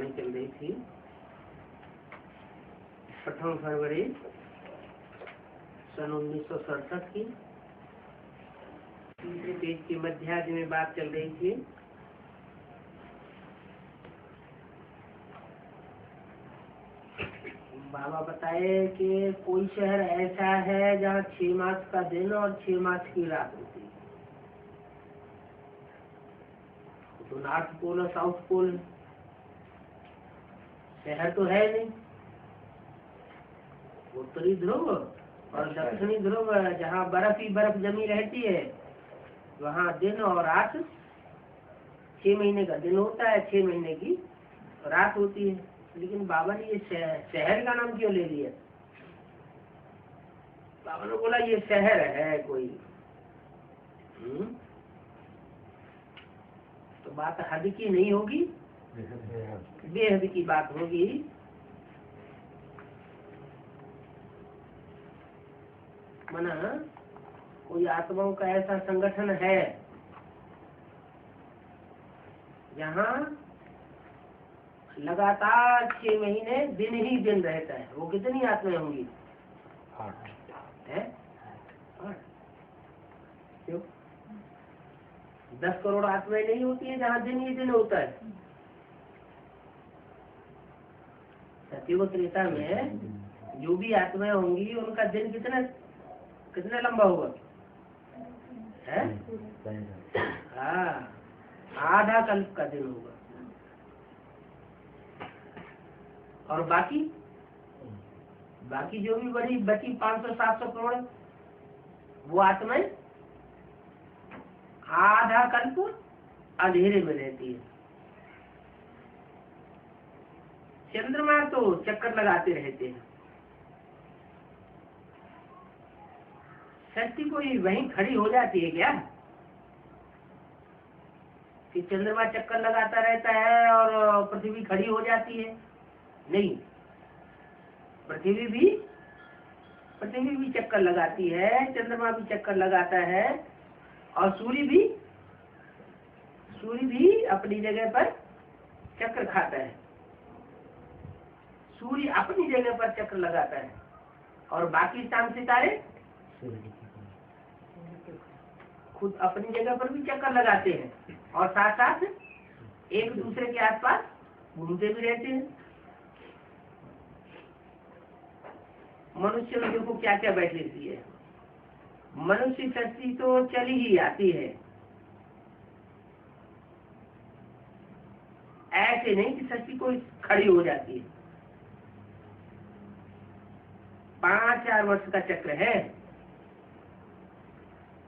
कहानी चल रही थी। 8 फरवरी सन 1967 की तीसरे पेज की मध्यार्ध में बात चल रही थी। बाबा बताए कि कोई शहर ऐसा है जहाँ 6 मास का दिन और 6 मास की रात होती है। तो नॉर्थ पोल और साउथ पोल शहर तो है नहीं। उत्तरी ध्रुव और दक्षिणी ध्रुव जहाँ बर्फ ही बर्फ जमी रहती है, वहाँ दिन और रात 6 महीने का दिन होता है, 6 महीने की रात होती है। लेकिन बाबा ने ये शहर का नाम क्यों ले लिया? बाबा ने बोला ये शहर है कोई। तो बात हद की नहीं होगी, बेहद की बात होगी। मना कोई आत्माओं का ऐसा संगठन है जहाँ लगातार 6 महीने दिन ही दिन रहता है। वो कितनी आत्माएं होंगी? 8 है। 8 क्यों? 10 करोड़ आत्माएं नहीं होती है जहाँ दिन ही दिन होता है। सत्युग त्रेता में जो भी आत्माएं होंगी उनका दिन कितना लंबा होगा? है? हाँ, आधा कल्प का दिन होगा। और बाकी जो भी बड़ी बची 500-700 करोड़ वो आत्माएं आधा कल्प अंधेरे में रहती है। चंद्रमा तो चक्कर लगाते रहते हैं। शक्ति कोई वहीं खड़ी हो जाती है क्या कि चंद्रमा चक्कर लगाता रहता है और पृथ्वी खड़ी हो जाती है? नहीं, पृथ्वी भी चक्कर लगाती है, चंद्रमा भी चक्कर लगाता है और सूर्य भी अपनी जगह पर चक्कर खाता है। सूर्य अपनी जगह पर चक्कर लगाता है और बाकी चांद सितारे खुद अपनी जगह पर भी चक्कर लगाते हैं और साथ साथ एक दूसरे के आसपास घूमते भी रहते हैं। मनुष्य में देखो क्या क्या बैठ लेती है। मनुष्य शक्ति तो चली ही आती है, ऐसे नहीं कि शक्ति कोई खड़ी हो जाती है। 5-4 वर्ष का चक्र है।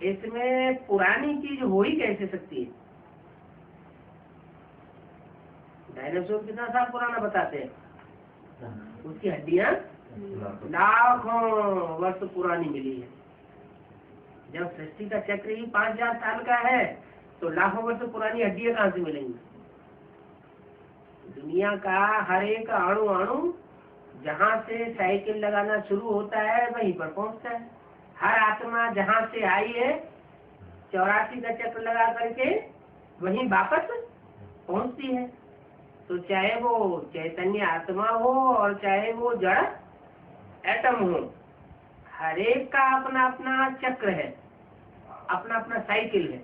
इसमें पुरानी चीज हो ही कैसे सकती है? डायनासोर कितना साल पुराना बताते हैं? उसकी हड्डियां लाखों वर्ष पुरानी मिली है। जब सृष्टि का चक्र ही 5000 साल का है तो लाखों वर्ष पुरानी हड्डियां कहाँ से मिलेंगी? दुनिया का हर एक अणु जहाँ से साइकिल लगाना शुरू होता है वहीं पर पहुँचता है। हर आत्मा जहाँ से आई है 84 का चक्र लगा करके वहीं वापस पहुँचती है। तो चाहे वो चैतन्य आत्मा हो और चाहे वो जड़ एटम हो, हर एक का अपना अपना चक्र है, अपना अपना साइकिल है।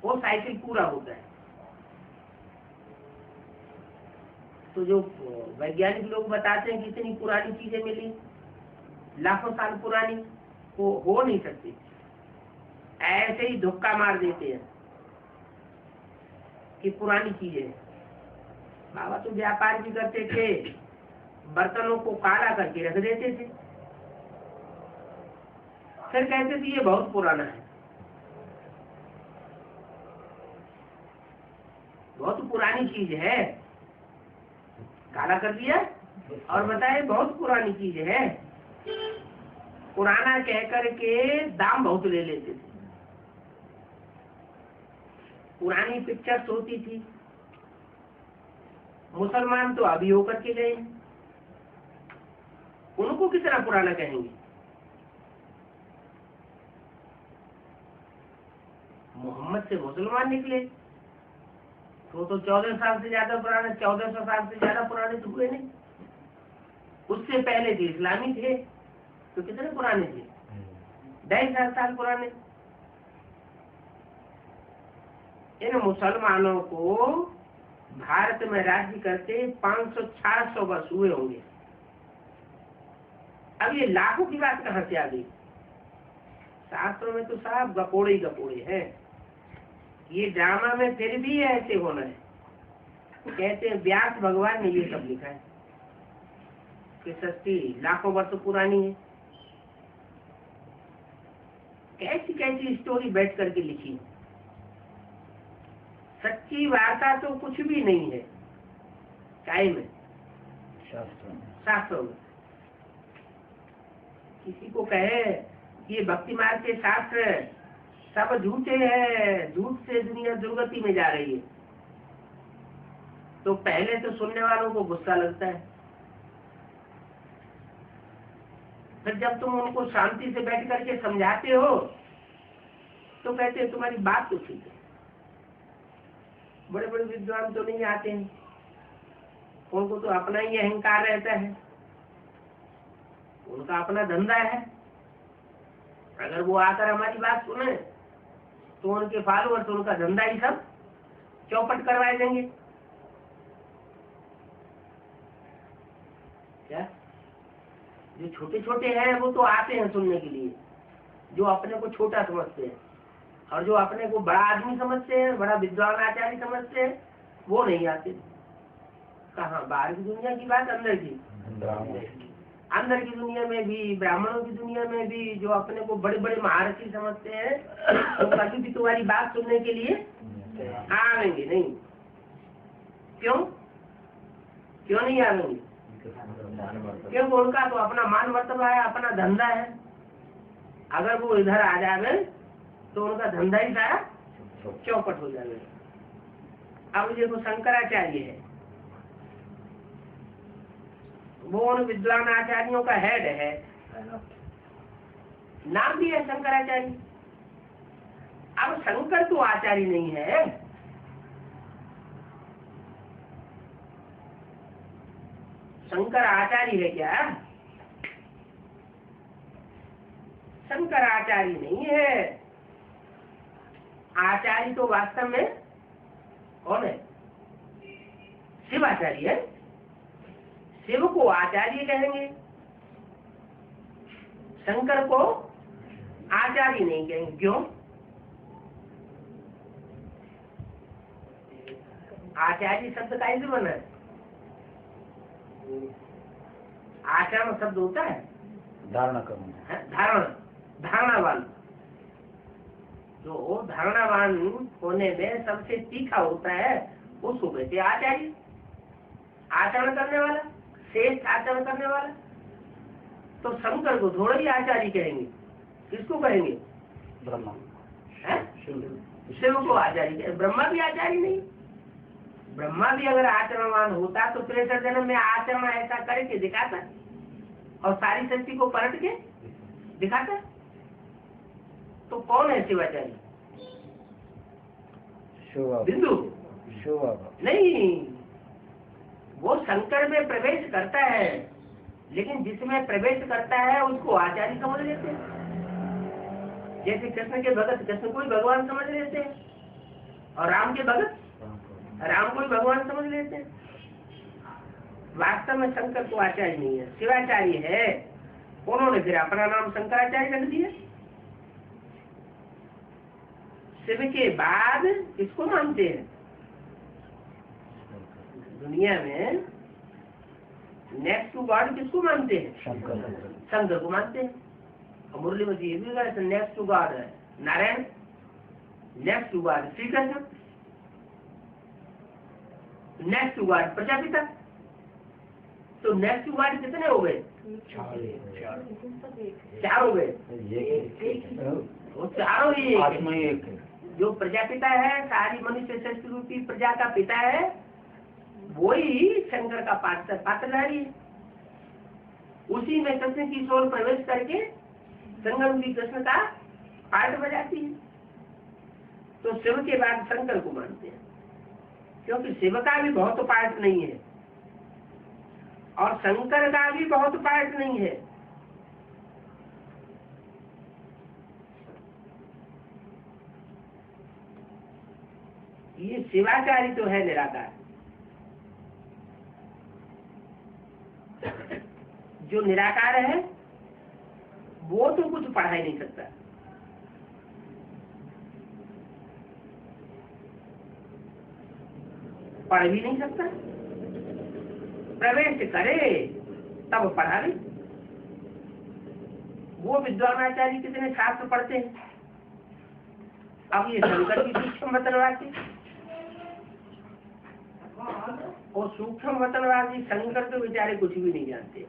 वो साइकिल पूरा होता है। तो जो वैज्ञानिक लोग बताते हैं कि इतनी पुरानी चीजें मिली, लाखों साल पुरानी, वो हो नहीं सकती। ऐसे ही धक्का मार देते हैं कि पुरानी चीजें। बाबा तो व्यापार भी करते थे, बर्तनों को काला करके रख देते थे, फिर कहते थे ये बहुत पुराना है, बहुत पुरानी चीज है। काला कर दिया और बताए बहुत पुरानी चीज है। पुराना कह करके दाम बहुत ले लेते थे। पुरानी पिक्चर्स होती थी। मुसलमान तो अभी होकर के गए, उनको कितना पुराना कहेंगे? मोहम्मद से मुसलमान निकले, तो 14 साल से ज्यादा पुराने, 1400 साल से ज्यादा पुराने तो हुए नहीं। उससे पहले के इस्लामी थे तो कितने पुराने थे? 2,500 साल पुराने। इन मुसलमानों को भारत में राज्य करते 500-600 वर्ष हुए होंगे। अब ये लाखों की बात कहाँ से आ गई? शास्त्रों में तो साफ गपोड़े ही गपोड़े हैं। ये ड्रामा में फिर भी ऐसे होना है। कहते हैं व्यास भगवान ने ये सब लिखा है कि सृष्टि लाखों वर्ष पुरानी है। कैसी कैसी स्टोरी बैठ करके लिखी। सच्ची वार्ता तो कुछ भी नहीं है काय में, शास्त्रों में। किसी को कहे कि ये भक्ति मार्ग के शास्त्र सब झूठे हैं, झूठ से दुनिया दुर्गति में जा रही है, तो पहले तो सुनने वालों को गुस्सा लगता है। फिर जब तुम उनको शांति से बैठ करके समझाते हो तो कहते हैं तुम्हारी बात तो ठीक है। बड़े बड़े विद्वान तो नहीं आते हैं, उनको तो अपना ही अहंकार रहता है, उनका अपना धंधा है। अगर वो आकर हमारी बात सुने तो उनके फॉलोअर्स उनका धंधा ही सब चौपट करवाए देंगे। क्या जो छोटे छोटे हैं वो तो आते हैं सुनने के लिए, जो अपने को छोटा समझते हैं, और जो अपने को बड़ा आदमी समझते हैं, बड़ा विद्वान आचार्य समझते हैं, वो नहीं आते। कहाँ बाहर की दुनिया की बात, अंदर की अंदर की दुनिया में भी, ब्राह्मणों की दुनिया में भी जो अपने को बड़े बड़े महारथी समझते हैं, तो कभी भी तुम्हारी बात सुनने के लिए आवेंगे नहीं। क्यों क्यों नहीं आवेंगे? क्योंकि उनका तो अपना मान मर्तबा है, अपना धंधा है। अगर वो इधर आ जावे तो उनका धंधा ही सारा चौपट हो जावे। अब देखो शंकराचार्य है, वो उन विद्वान आचार्यों का हेड है, नाम भी है शंकराचार्य। अब शंकर तो आचार्य नहीं है, शंकर आचार्य है क्या? शंकर आचार्य नहीं है। आचार्य तो वास्तव में कौन है? शिवाचार्य है। शिव को आचार्य कहेंगे, शंकर को आचार्य नहीं कहेंगे। क्यों? आचार्य शब्द का ही बना है। आचरण शब्द होता है धारणा करना, धारणावान। जो धारणावान होने में सबसे तीखा होता है उसको कहते हैं आचार्य। आचरण करने वाला, श्रेष्ठ आचरण करने वाला। तो शंकर को थोड़ा ही आचार्य कहेंगे, किसको कहेंगे? ब्रह्मा है, शिव को आचार्य। ब्रह्मा भी आचार्य नहीं। ब्रह्मा भी अगर आचरणवान होता तो त्रेसठ जन्म में आचरण ऐसा करके दिखाता और सारी सृष्टि को पलट के दिखाता। तो कौन है शिवाचार्य? बिंदु नहीं, वो शंकर में प्रवेश करता है, लेकिन जिसमें प्रवेश करता है उसको आचार्य समझ लेते हैं। जैसे कृष्ण के भगत कृष्ण को ही भगवान समझ लेते हैं, और राम के भगत राम को ही भगवान समझ लेते हैं। वास्तव में शंकर को आचार्य नहीं है, शिवाचार्य है। उन्होंने फिर अपना नाम शंकराचार्य रख दिया। शिव के बाद किसको मानते हैं दुनिया में? नेक्स्ट टू गॉड किसको मानते हैं? शंकर को मानते हैं। और मुरली में ये भी गए नेक्स्ट टू गॉड है Narayan, next to God Shri Krishna, next to God Prajapita. तो नेक्स्ट टू गॉड कितने हो गए? चार हो गए। वो चारों ही एक है। जो प्रजापिता है, सारी मनुष्य सृष्टि रूपी प्रजा का पिता है, वही शंकर का पात्रधारी है। उसी में कृष्ण की सोल प्रवेश करके संगम भी कृष्ण का पाठ बजाती है। तो शिव के बाद शंकर को मानते हैं। क्योंकि शिव का भी बहुत पार्ट नहीं है और शंकर का भी बहुत पार्ट नहीं है। ये शिवाचार्य तो है निराकार। जो निराकार है वो तो कुछ पढ़ा ही नहीं सकता। पढ़ भी नहीं सकता, प्रवेश करे तब पढ़ा ले। वो विद्वानाचार्य कितने शास्त्र पढ़ते हैं। अब ये शंकर की सूक्ष्म वचनवासी और सूक्ष्म वचनवासी शंकर के बेचारे कुछ भी नहीं जानते।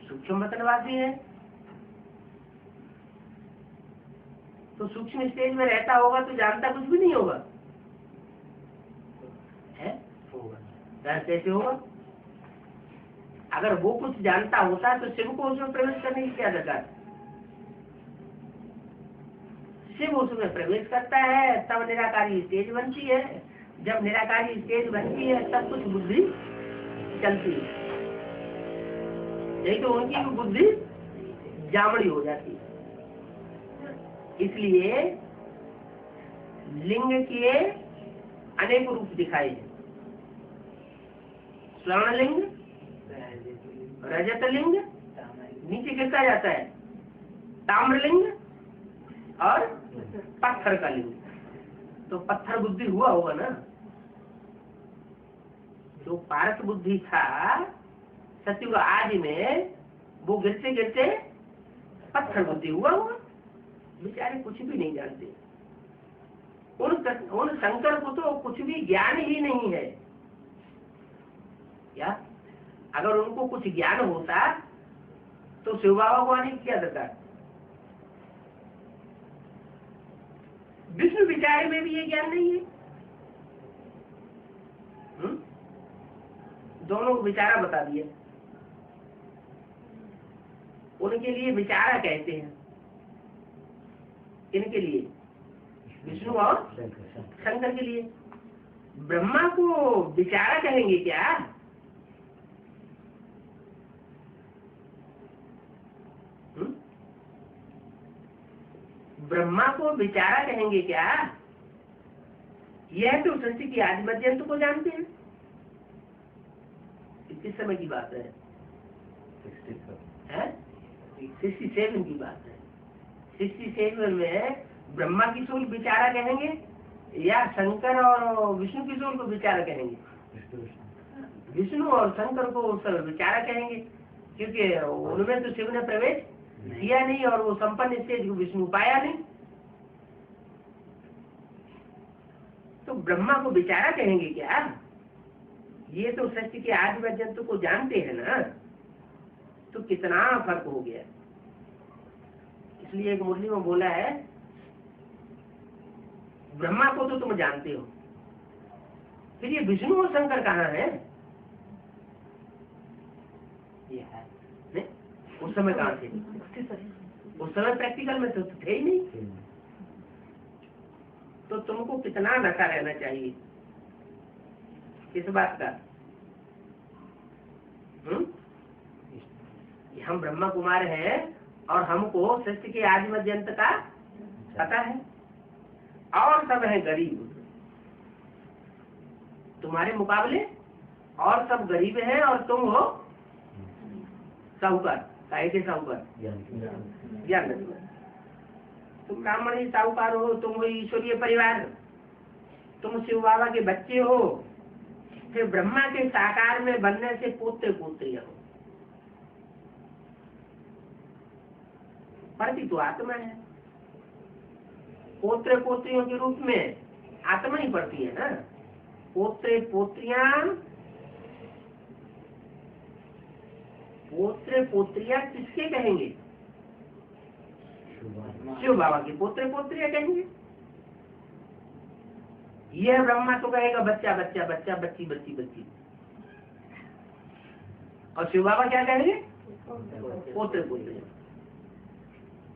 सूक्ष्म वचनवासी है तो सूक्ष्म स्टेज में रहता होगा तो जानता कुछ भी नहीं होगा, है? कैसे होगा? अगर वो कुछ जानता होता तो शिव को उसमें प्रवेश करने की क्या दरकार? शिव उसमें प्रवेश करता है तब निराकारी स्टेज बनती है। जब निराकारी स्टेज बनती है तब कुछ बुद्धि चलती है, नहीं तो उनकी बुद्धि जामड़ी हो जाती है। इसलिए लिंग के अनेक रूप दिखाए हैं। स्वर्ण लिंग, रजत लिंग, नीचे गिरता जाता है ताम्र लिंग और पत्थर का लिंग। तो पत्थर बुद्धि हुआ होगा ना। जो पारस बुद्धि था सत्युग आदि में, वो गिरते गिरते पत्थर बुद्धि हुआ होगा। बेचारे कुछ भी नहीं जानते। उन शंकर को तो कुछ भी ज्ञान ही नहीं है। क्या अगर उनको कुछ ज्ञान होता तो शिव बाबा को आने की क्या दरकार? विष्णु विचार में भी ये ज्ञान नहीं है। दोनों को विचारा बता दिए। उनके लिए विचारा कहते हैं। इनके लिए विष्णु और शंकर के लिए। ब्रह्मा को विचारा कहेंगे क्या? ब्रह्मा को विचारा कहेंगे क्या? यह तो सृष्टि की आदि मध्यंत को जानते हैं। किस समय की बात है? 67 की बात है। 67 में ब्रह्मा की सोल विचारा कहेंगे या शंकर और विष्णु की सोल को विचारा कहेंगे? विष्णु और शंकर को सब विचारा कहेंगे, क्योंकि उनमें तो शिव ने प्रवेश किया नहीं और वो संपन्न स्टेज को विष्णु पाया नहीं। तो ब्रह्मा को विचारा कहेंगे क्या? ये तो सृष्टि के आदि मध्यंत को जानते हैं ना। तो कितना फर्क हो गया। इसलिए एक मुरली में बोला है, ब्रह्मा को तो तुम जानते हो, फिर ये विष्णु और शंकर कहाँ है? ये है नहीं? उस समय कहाँ थे? उस समय प्रैक्टिकल में तो थे ही नहीं। तो तुमको कितना नशा रहना चाहिए इस बात का? हम ब्रह्मा कुमार हैं और हमको सृष्टि के आदि मध्यंत का पता है, और सब है गरीब तुम्हारे मुकाबले, और सब गरीब हैं और तुम हो साहूकार। काहे के साहूकार? ज्ञान। तुम ब्राह्मण ही साहूकार हो, तुम हो ईश्वरीय परिवार, तुम शिव बाबा के बच्चे हो, फिर ब्रह्मा के साकार में बनने से पोते पोत्रियां हो। पढ़ती तो आत्मा है, पोत्र पोत्रियों के रूप में आत्मा ही पढ़ती है ना। पोत्र पोत्रियां किसके कहेंगे? शिव बाबा के पोत्र पोत्रियां कहेंगे। यह ब्रह्मा तो कहेगा बच्चा बच्चा बच्चा, बच्ची बच्ची बच्ची, और शिव बाबा क्या कहेंगे? पोत्र पोत्रियां।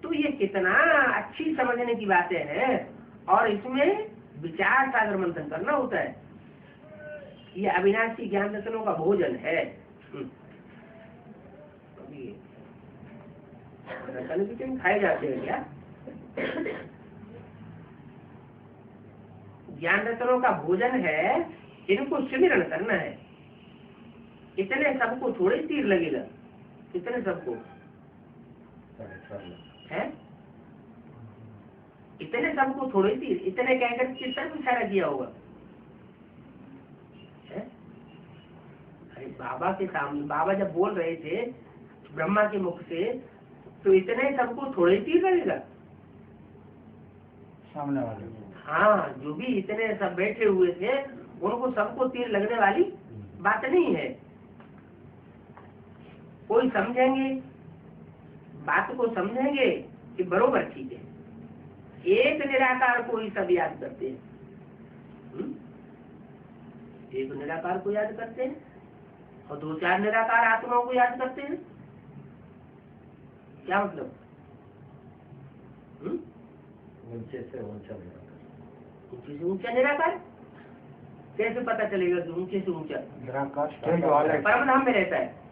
तो ये कितना अच्छी समझने की बातें हैं। और इसमें विचार सागर मंथन करना होता है। ये अविनाशी ज्ञान रत्नों का भोजन है। रतन भी क्यों खाए जाते हैं क्या? ज्ञान रत्नों का भोजन है, इनको सुमिरन करना है। इतने सबको थोड़े तीर लगेगा, इतने सबको है, इतने सबको थोड़े तीर, इतने कहकर किस तरफ इशारा किया होगा? अरे बाबा के सामने, बाबा जब बोल रहे थे ब्रह्मा के मुख से, तो इतने सबको थोड़े तीर लगेगा सामने वाले। हाँ, जो भी इतने सब बैठे हुए थे उनको सबको तीर लगने वाली बात नहीं है। कोई समझेंगे, बात को समझेंगे कि बरोबर ठीक है। एक निराकार को ही सब याद करते हैं। एक निराकार को याद करते हैं और 2-4 निराकार आत्माओं को याद करते हैं। क्या मतलब? ऊंचे से ऊंचा ऊंचे से ऊंचा निराकार कैसे पता चलेगा कि ऊंचे से ऊंचा? निराकार स्टेज वाले, परम धाम में रहता है।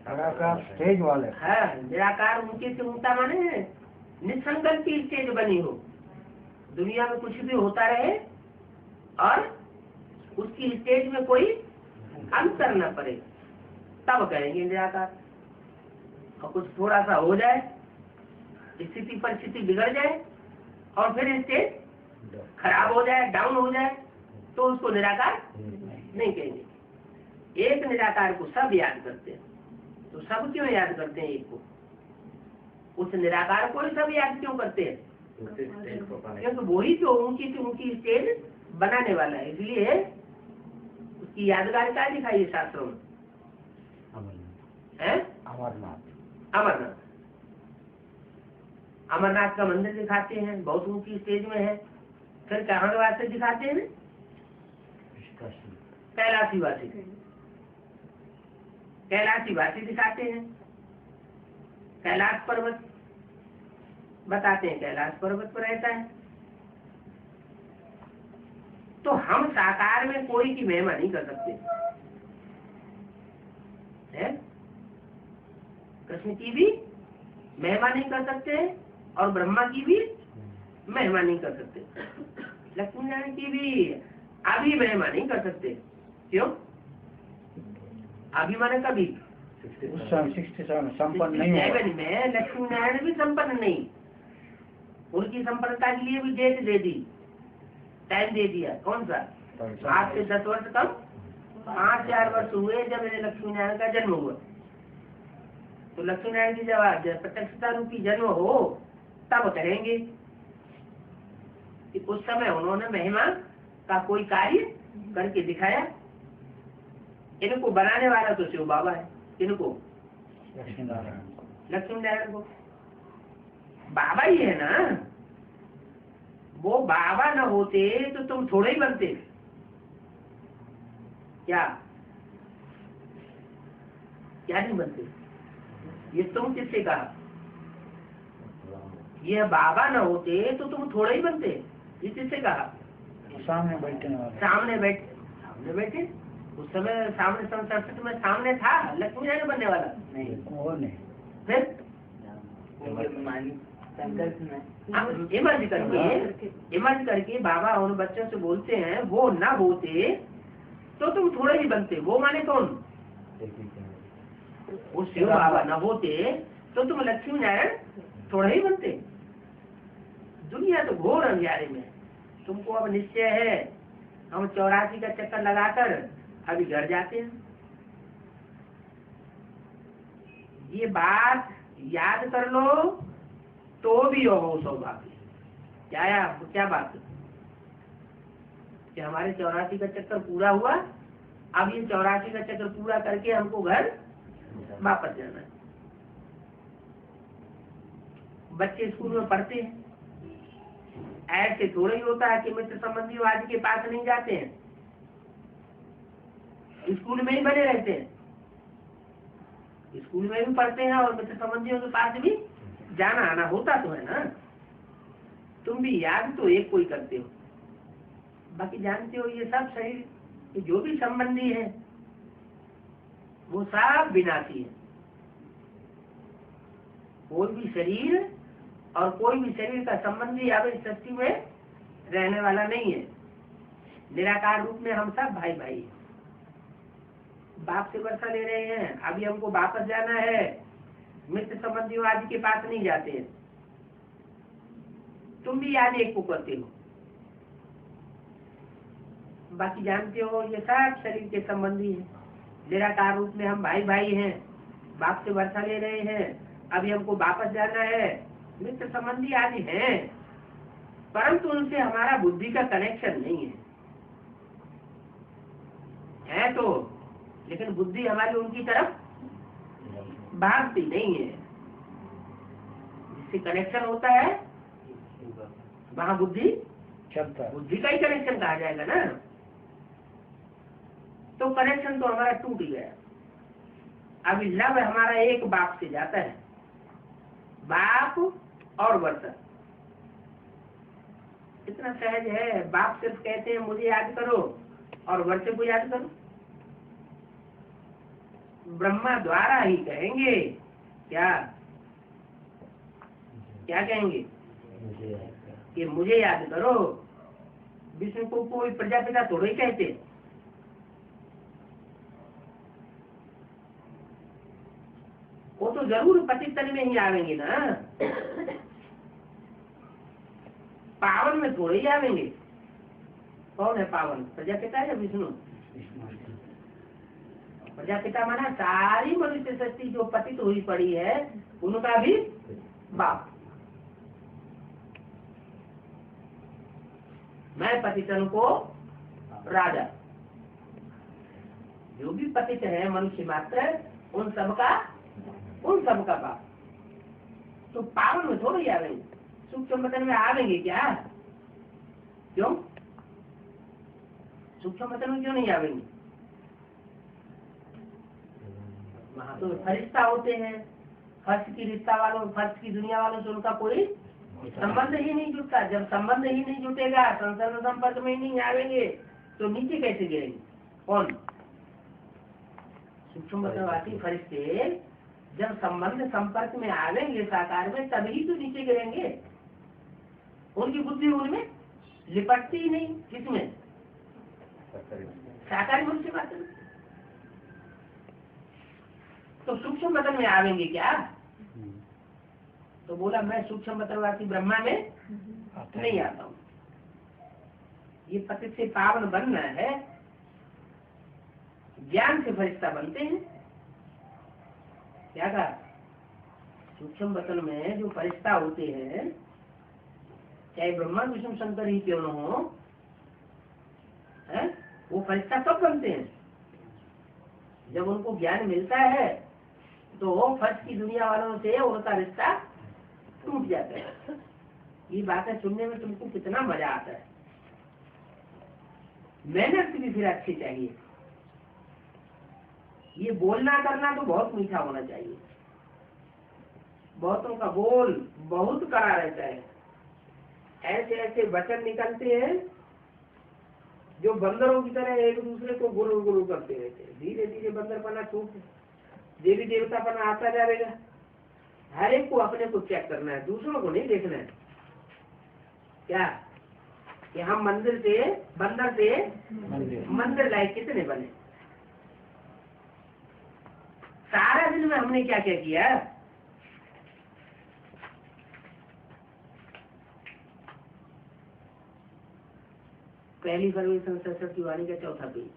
निराकार स्टेज वाले। हाँ, निराकार ऊंचे से ऊंचा माने निसंगत की स्टेज बनी हो, दुनिया में कुछ भी होता रहे और उसकी स्टेज में कोई अंतर न पड़े, तब कहेंगे निराकार। और कुछ थोड़ा सा हो जाए, स्थिति परिस्थिति बिगड़ जाए और फिर स्टेज खराब हो जाए, डाउन हो जाए, तो उसको निराकार नहीं कहेंगे। एक निराकार को सब याद करते हैं। तो सब क्यों याद करते हैं एक को? उस निराकार को ही सब याद क्यों करते हैं? क्योंकि वही तो ऊंची से ऊंची स्टेज बनाने वाला है, इसलिए उसकी यादगार क्या दिखाई शास्त्रों में? अमरनाथ। अमरनाथ, अमरनाथ का मंदिर दिखाते हैं, बहुत ऊंची स्टेज में है। फिर कहाँ के वास्ते दिखाते हैं? कैलाशी वासी, कैलाशी वासी दिखाते हैं। कैलाश पर्वत बताते हैं, कैलाश पर्वत पर रहता है। तो हम साकार में कोई की महिमा नहीं कर सकते हैं? कृष्ण की भी महिमा नहीं कर सकते और ब्रह्मा की भी महिमा नहीं कर सकते, लक्ष्मी नारायण की भी अभी महिमा नहीं कर सकते। क्यों? अभी माने कभी? 67 संपन्न नहीं हुआ। 67 में लक्ष्मी नारायण भी संपन्न नहीं। उनकी संपन्नता के लिए भी डेट दे दी, टाइम दे दिया। कौन सा? आज से 10 वर्ष कम 5,000 वर्ष हुए जब मेरे लक्ष्मी नारायण का जन्म हुआ। तो लक्ष्मी नारायण की जब प्रत्यक्षता रूपी जन्म हो तब करेंगे कि उस समय उन्होंने महिमा का कोई कार्य करके दिखाया। इनको बनाने वाला तो शिव बाबा है। इनको लक्ष्मी नारायण को बाबा ही है ना। वो बाबा न होते तो तुम थोड़े ही बनते क्या? क्या नहीं बनते? ये तुम किससे कहा? ये बाबा न होते तो तुम थोड़े ही बनते, ये किससे कहा? सामने बैठने वाले। सामने बैठे उस समय सामने 67 में सामने था लक्ष्मी नारायण बनने वाला नहीं, वो नहीं। फिर इमर्ज करके बाबा उन बच्चों से बोलते हैं वो ना होते तो तुम थोड़े ही बनते। वो माने कौन? वो शिव बाबा न होते तो तुम लक्ष्मी नारायण थोड़े ही बनते। दुनिया तो घोर अंधियारे में। तुमको अब निश्चय है हम 84 का चक्कर लगाकर अभी घर जाते हैं। ये बात याद कर लो तो भी हो सौभाग्य। क्या बात कि हमारे 84 का चक्कर पूरा हुआ। अब ये 84 का चक्कर पूरा करके हमको घर वापस जाना है। बच्चे स्कूल में पढ़ते हैं, ऐसे थोड़ा ही होता है कि मित्र संबंधी आज के पास नहीं जाते हैं, स्कूल में ही बने रहते हैं। स्कूल में भी पढ़ते हैं और मित्र संबंधियों के पास भी जाना आना होता तो है ना। तुम भी याद तो एक कोई करते हो, बाकी जानते हो ये सब शरीर, ये जो भी संबंधी है वो सब विनाशी है। कोई भी शरीर और कोई भी शरीर का संबंधी अब इस सृष्टि में रहने वाला नहीं है। निराकार रूप में हम सब भाई भाई हैं। बाप से वर्षा ले रहे हैं, अभी हमको वापस जाना है, मित्र संबंधियों आदि के पास नहीं जाते हैं। तुम भी याद एक को करते हो, बाकी जानते हो ये सब शरीर के संबंधी है। निराकार रूप में हम भाई भाई हैं, बाप से वर्षा ले रहे हैं, अभी हमको वापस जाना है, मित्र संबंधी आदि हैं, परंतु उनसे हमारा बुद्धि का कनेक्शन नहीं है तो, लेकिन बुद्धि हमारी उनकी तरफ भागती नहीं है। जिससे कनेक्शन होता है वहां बुद्धि बुद्धि का ही कनेक्शन कहा जाएगा ना। तो कनेक्शन तो हमारा टूट गया। अभी लव हमारा एक बाप से जाता है, बाप और वर्षा। इतना सहज है, बाप सिर्फ कहते हैं मुझे याद करो और वर्षे को याद करो। ब्रह्मा द्वारा ही कहेंगे क्या क्या कहेंगे कि मुझे याद करो। विष्णु को कोई प्रजापिता थोड़े ही कहते, वो तो जरूर पति तन में ही आवेंगे ना, पावन में थोड़े ही आवेंगे। कौन है पावन, प्रजापिता या विष्णु? प्रजापिता माना सारी मनुष्य सृष्टि जो पतित हुई पड़ी है उनका भी बाप। मैं पतितन को राजा, जो भी पतित है मनुष्य मात्र उन सबका बाप। तो पावन में थोड़ी आवेंगे, सूक्ष्म बदन में आवेंगे क्या? क्यों सूक्ष्म बदन में क्यों नहीं आवेंगे? वहां तो फरिश्ता होते हैं, फर्श की रिश्ता वालों, फर्श की दुनिया वालों से उनका कोई संबंध ही नहीं जुटता। जब संबंध ही नहीं जुटेगा, संसर्ग संपर्क में ही नहीं आवेंगे, तो नीचे कैसे गिरेंगे? कौन? सूक्ष्म बदनवासी फरिश्ते जब संबंध संपर्क में आवेंगे साकार में, तभी तो नीचे गिरेंगे। उनकी बुद्धि उनमें लिपटती ही नहीं। किसमें? साकार मनुष्य मात्र। तो सूक्ष्म बदन में आवेंगे क्या? तो बोला मैं सूक्ष्म बदनवासी ब्रह्मा में नहीं आता हूँ। ये पतित से पावन बनना है, ज्ञान से फरिश्ता बनते हैं। क्या कहा? सूक्ष्म बदन में जो फरिश्ता होते हैं, चाहे ब्रह्मा विष्णु शंकर ही क्यों न हो, वो फरिश्ता कब बनते हैं? जब उनको ज्ञान मिलता है तो फर्श की दुनिया वालों से उनका रिश्ता टूट जाता है। ये बातें सुनने में तुमको कितना मजा आता है। मेहनत भी फिर अच्छी चाहिए। ये बोलना करना तो बहुत मीठा होना चाहिए। बहुतों का बोल बहुत कड़ा रहता है। ऐसे ऐसे वचन निकलते हैं जो बंदरों की तरह एक दूसरे को गुरु गुरु करते रहते हैं। धीरे धीरे बंदरपना छूट, देवी देवतापना आता जाएगा। हर एक को अपने को चेक करना है, दूसरों को नहीं देखना है। क्या कि हम बंदर से मंदिर लायक कितने बने? सारा दिन में हमने क्या क्या किया? पहली फरवरी संसद की वाणी का चौथा पेज।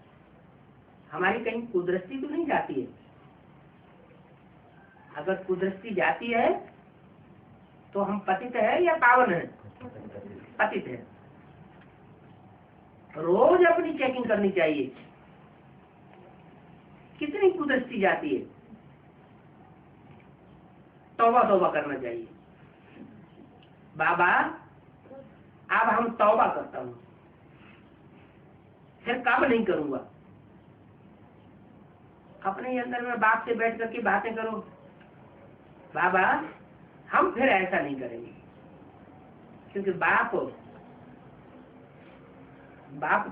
हमारी कहीं कुदृष्टि तो नहीं जाती है। अगर कुदृष्टि जाती है तो हम पतित है या पावन है? पतित है। रोज अपनी चेकिंग करनी चाहिए, कितनी कुदृष्टि जाती है। तौबा तौबा करना चाहिए। बाबा अब हम तौबा करता हूँ, फिर कब नहीं करूंगा। अपने अंदर में बाप से बैठ करके बातें करो, बाबा हम फिर ऐसा नहीं करेंगे। क्योंकि बाप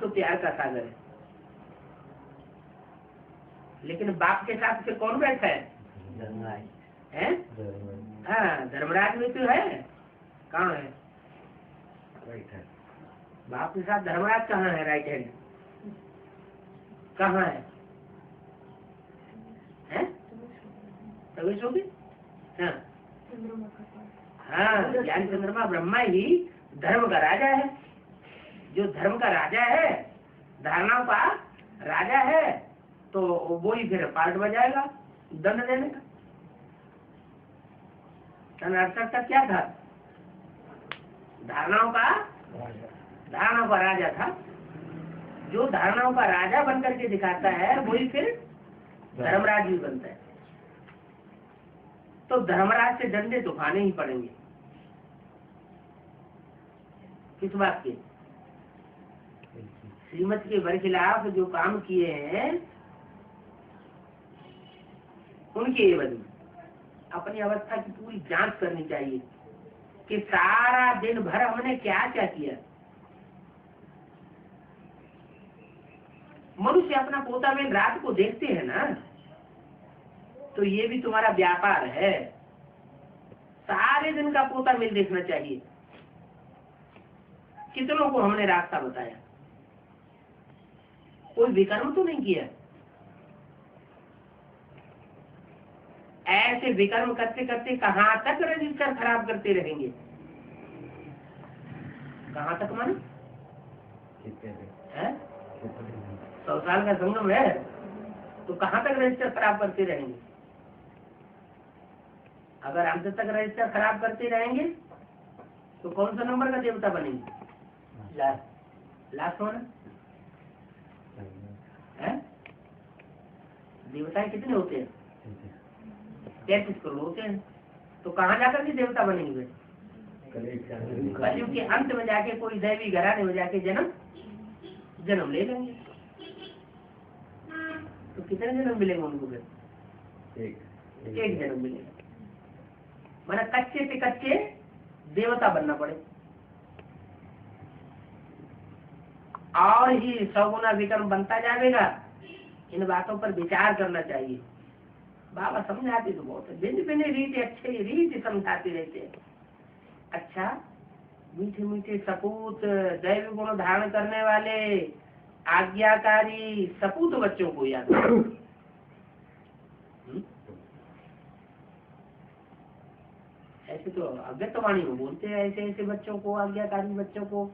तो प्यार का सागर है, लेकिन बाप के साथ फिर कौन बैठा है? धर्मराज हैं? हाँ, धर्मराज में तो है। कहाँ है? राइट है। बाप के साथ धर्मराज कहाँ है? राइट हैंड कहाँ है? हैं? तभी सो गई। हाँ हाँ, ज्ञान चंद्रमा ब्रह्मा ही धर्म का राजा है। जो धर्म का राजा है, धारणाओं का राजा है, तो वो ही फिर पार्ट बजाएगा दंड देने का। अर्थक का क्या था? धारणाओं का राजा था। जो धारणाओं का राजा बनकर के दिखाता है वही फिर धर्मराज भी बनता है। तो धर्मराज से डंडे तो खाने ही पड़ेंगे। किस बात के? श्रीमत के बरखिलाफ जो काम किए हैं उनके एवज में अपनी अवस्था की पूरी जांच करनी चाहिए कि सारा दिन भर हमने क्या क्या किया। मनुष्य अपना पोता में रात को देखते हैं ना, तो ये भी तुम्हारा व्यापार है। सारे दिन का पोता मिल देखना चाहिए। कितनों को हमने रास्ता बताया, कोई विकर्म तो नहीं किया। ऐसे विकर्म करते करते कहाँ तक रजिस्टर खराब करते रहेंगे? कहाँ तक माने? 100 साल का संगम है, तो कहाँ तक रजिस्टर खराब करते रहेंगे? अगर अंत तक रजिस्टर खराब करते रहेंगे तो कौन सा नंबर का देवता बनेंगे? लास्ट होना है। देवताएं कितने होते हैं? 33 करोड़ होते हैं। तो कहाँ जाकर के देवता बनेंगे? कलयुग के अंत में जाके कोई दैवी घराने में जाके जन्म ले लेंगे। तो कितने जन्म मिलेंगे उनको फिर? एक जन्म मिलेगा। माना कच्चे से कच्चे देवता बनना पड़े और ही 100 गुना विक्रम बनता जाएगा। इन बातों पर विचार करना चाहिए। बाबा समझाते तो बहुत है, भिन्न भिन्न रीति अच्छे रीति समझाते रहते हैं। अच्छा, मीठे मीठे सपूत दैव गुण धारण करने वाले आज्ञाकारी सपूत बच्चों को याद करो। ऐसे तो अव्यक्तवाणी में बोलते हैं ऐसे ऐसे बच्चों को, आज्ञाकारी बच्चों को।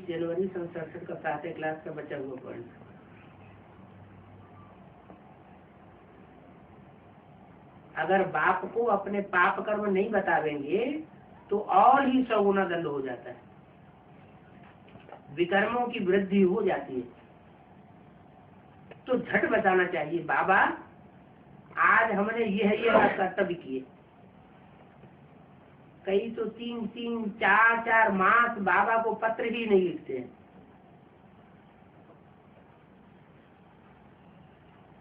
जनवरी 67 का प्रातः क्लास का बच्चा हुआ पढ़ना। अगर बाप को अपने पाप कर्म नहीं बतावेंगे तो और ही 100 गुना दंड हो जाता है, विकर्मों की वृद्धि हो जाती है। तो झट बताना चाहिए, बाबा आज हमने यह कर्तव्य किए। कई तो 3-3, 4-4 मास बाबा को पत्र ही नहीं लिखते हैं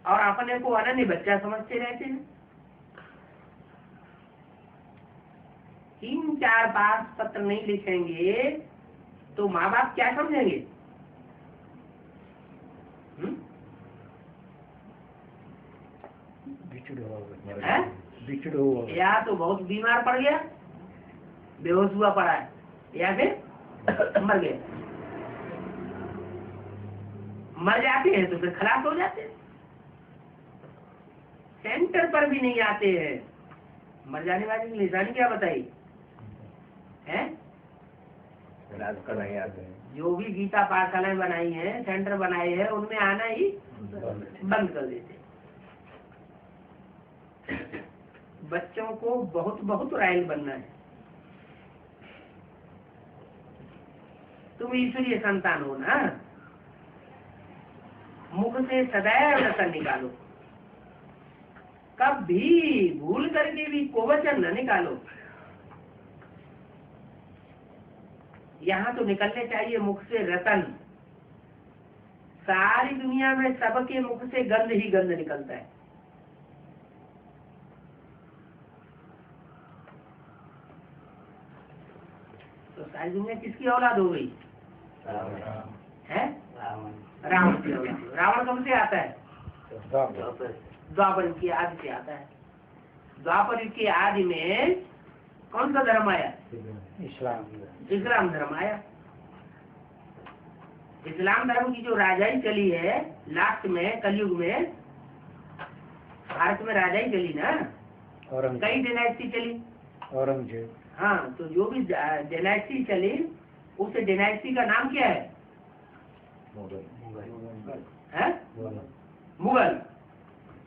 और अपने को अनन्य बच्चा समझते रहते हैं। 3-4 बार पत्र नहीं लिखेंगे तो माँ बाप क्या समझेंगे? या तो बहुत बीमार पड़ गया, बेहोश हुआ पड़ा है, या फिर मर गया। मर जाते हैं तो फिर खलास हो जाते हैं। सेंटर पर भी नहीं आते हैं। मर जाने वाले की निशानी क्या बताई है? जो भी गीता पाठशालाएं बनाई हैं, सेंटर बनाए हैं, उनमें आना ही बंद कर देते। बच्चों को बहुत बहुत राइल बनना है। तुम ईश्वरीय संतान हो ना, मुख से सदैव रतन निकालो, कभी भूल करके भी कोवचन न निकालो। यहाँ तो निकलने चाहिए मुख से रतन। सारी दुनिया में सबके मुख से गंध ही गंध निकलता है। तो सारी दुनिया किसकी औलाद हो गई है? रावण की औलाद। रावण कब से आता है? द्वापर की आदि से आता है। द्वापर की आदि में कौन सा धर्म आया? इस्लाम धर्म आया। इस्लाम धर्म की जो राजाई चली है लास्ट में कलयुग में, भारत में राजाई चली ना, कई डायनेस्टी चली। औरंगजेब। हाँ, तो जो भी डायनेस्टी चली उस डायनेस्टी का नाम क्या है? मुगल।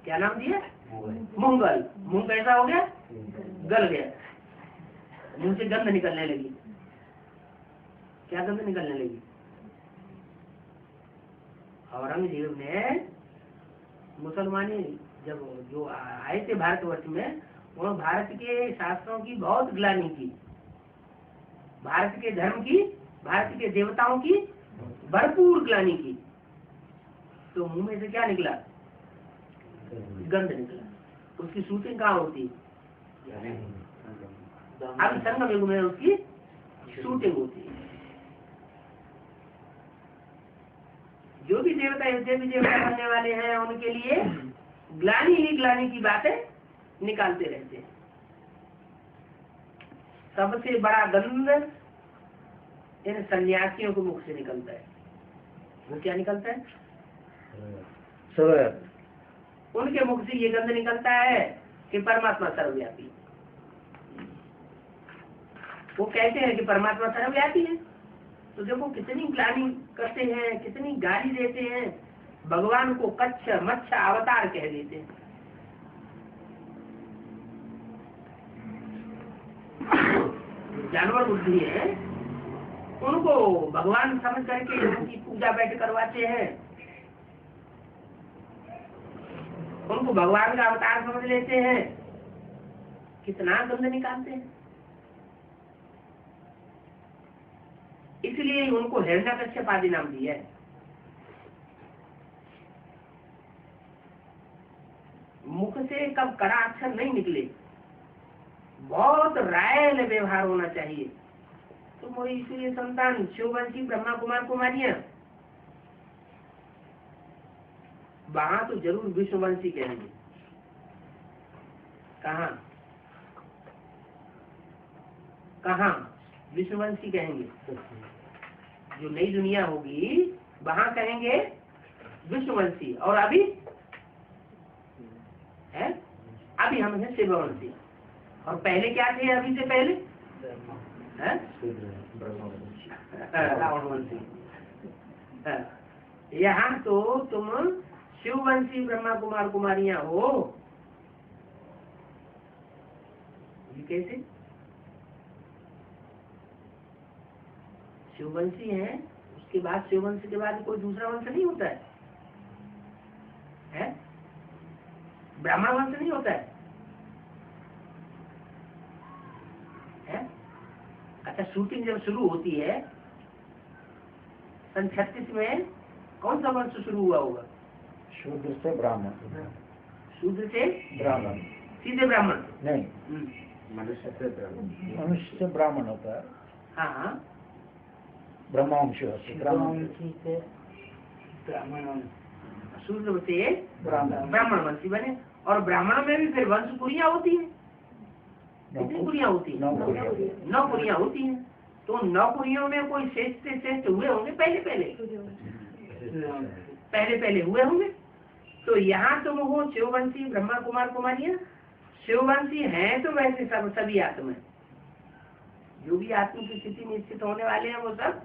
क्या नाम दिया? मुगल। मुंह कैसा हो गया? गल गया। मुंह से गंध निकलने लगी। क्या गंध निकलने लगी? औरंगजेब ने मुसलमानी जब जो आए थे भारतवर्ष में, उन्होंने भारत के शास्त्रों की बहुत ग्लानि की, भारत के धर्म की, भारत के देवताओं की भरपूर ग्लानि की। तो मुंह में से क्या निकला? गंध निकला। उसकी शूटिंग कहाँ होती? अब संगम युग में उसकी शूटिंग होती है। जो भी देवता बनने वाले हैं उनके लिए ग्लानि ही ग्लानि की बातें निकालते रहते हैं। सबसे बड़ा गंध इन सन्यासियों के मुख से निकलता है। वो क्या निकलता है? उनके मुख से ये गंध निकलता है कि परमात्मा सर्वव्यापी। वो कहते हैं कि परमात्मा सर्वव्यापी है। तो देखो कितनी ग्लानि करते हैं, कितनी गाली देते हैं, भगवान को कच्छ मच्छ अवतार कह देते हैं। जानवर बुद्धि है उनको भगवान समझ करके उनकी पूजा बैठ करवाते हैं, उनको भगवान का अवतार समझ लेते हैं। कितना गंध निकालते हैं। इसलिए उनको हिरण्यकश्यप आदि नाम दिया है। मुख से कब कड़ा अक्षर नहीं निकले, बहुत रायल व्यवहार होना चाहिए। तो वो इसलिए संतान शिववंशी ब्रह्मा कुमार कुमारियां वहां तो जरूर विष्णुवंशी कहेंगे। कहाँ कहाँ विष्णुवंशी कहेंगे। जो नई दुनिया होगी वहां कहेंगे विष्णुवंशी। और अभी है, अभी हम हैं शिववंशी। और पहले क्या थे? अभी से पहले रावणवंशी। यहाँ तो तुम शिववंशी ब्रह्मा कुमार कुमारियां हो। ये कैसे? शिववंशी है, उसके बाद शिववंशी के बाद कोई दूसरा वंश नहीं होता है? ब्राह्मण वंश नहीं होता है? अच्छा, शूटिंग जब शुरू होती है सन 36 में, कौन सा वंश शुरू हुआ होगा? शूद्र से ब्राह्मण। शूद्र से ब्राह्मण? सीधे ब्राह्मण नहीं, मनुष्य से ब्राह्मण होता है। हाँ हाँ, ब्रह्मवंशी होते हैं। शूद्र से ब्राह्मण वंशी बने। और ब्राह्मण में भी फिर वंश कुरियां होती है। कितनी कुरियां होती है? 9 कुरियां होती हैं। तो 9 कुरियों में कोई श्रेष्ठ से श्रेष्ठ हुए होंगे पहले हुए होंगे। तो यहाँ तुम हो शिववंशी ब्रह्मा कुमार कुमारियां। शिववंशी हैं तो वैसे सब सभी आत्मा, जो भी आत्मा की स्थिति में स्थित होने वाले हैं वो सब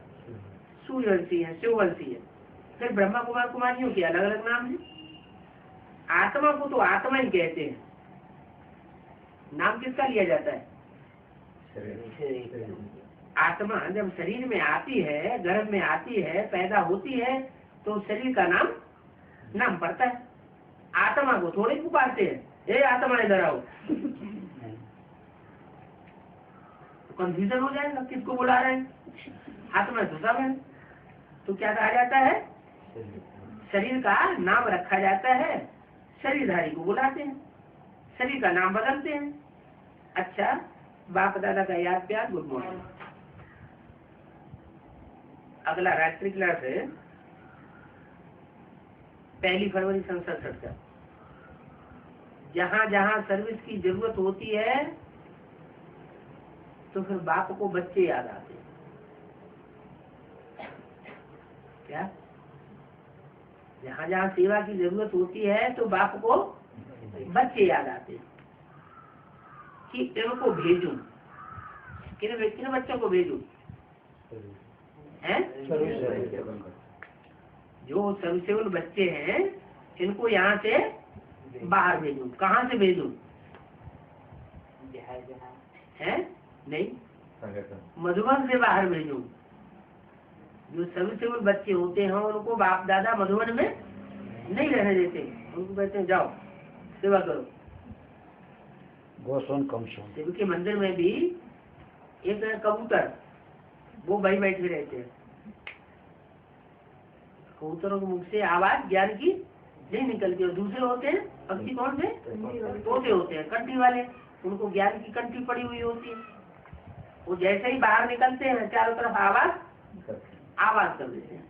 सूर्यवंशी है, शिववंशी है। फिर ब्रह्मा कुमार कुमारियों के अलग अलग नाम है। आत्मा को तो आत्मा ही कहते हैं। नाम किसका लिया जाता है? आत्मा जब शरीर में आती है, गर्भ में आती है, पैदा होती है, तो शरीर का नाम पड़ता है। आत्मा को थोड़े पुकारते हैं, हे आत्मा इधर आओ। कंफ्यूजन हो जाएगा, किसको बुला रहे हैं? हाथ में धुसा है, तो क्या कहा जाता है? शरीर का नाम रखा जाता है, शरीरधारी को बुलाते हैं, शरीर का नाम बदलते हैं। अच्छा, बाप दादा का याद प्यार, गुड मॉर्निंग। अगला रात्रि क्लास है 1 फरवरी सन 67 का। जहाँ जहाँ सर्विस की जरूरत होती है तो फिर बाप को बच्चे याद आते हैं। क्या? जहाँ जहाँ सेवा की जरूरत होती है तो बाप को बच्चे याद आते हैं कि इनको भेजूं। किन बच्चों को भेजूं? हैं? जो सर्विसेबल बच्चे हैं इनको यहाँ से बाहर भेजूं। कहाँ से भेजूं? हैं? नहीं, मधुबन से बाहर भेजूं। जो सर्विसेबल बच्चे होते हैं उनको बाप दादा मधुबन में नहीं रहने देते, उनको कहते हैं जाओ सेवा करो। शिव के मंदिर में भी एक कबूतर, वो भाई बैठे रहते हैं। कबूतरों के मुख से आवाज ज्ञान की नहीं निकलती। और दूसरे होते हैं पक्षी, कौन से? तोते होते हैं, कंठी वाले, उनको ज्ञान की कंठी पड़ी हुई होती है। वो जैसे ही बाहर निकलते हैं चारों तरफ आवाज कर देते हैं।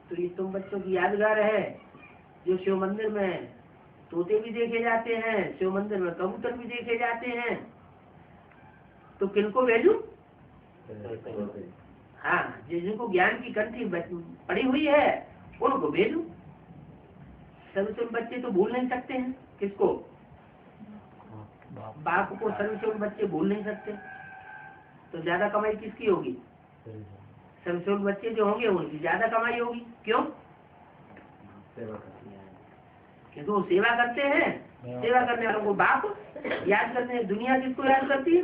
तो ये तुम बच्चों की यादगार है। जो शिव मंदिर में तोते भी देखे जाते हैं, शिव मंदिर में कबूतर भी देखे जाते हैं, तो किनको भेजूं? हाँ, जिनको ज्ञान की कंठी पड़ी हुई है उनको भेजूं। सर्वस्व बच्चे तो भूल नहीं सकते हैं। किसको? बाप को सर्वस्व बच्चे भूल नहीं सकते। तो ज्यादा कमाई किसकी होगी? सर्वस्व बच्चे जो होंगे उनकी ज्यादा कमाई होगी। क्यों? क्योंकि वो सेवा करते हैं। सेवा करने वालों को बाप याद करते हैं। दुनिया किसको याद करती है?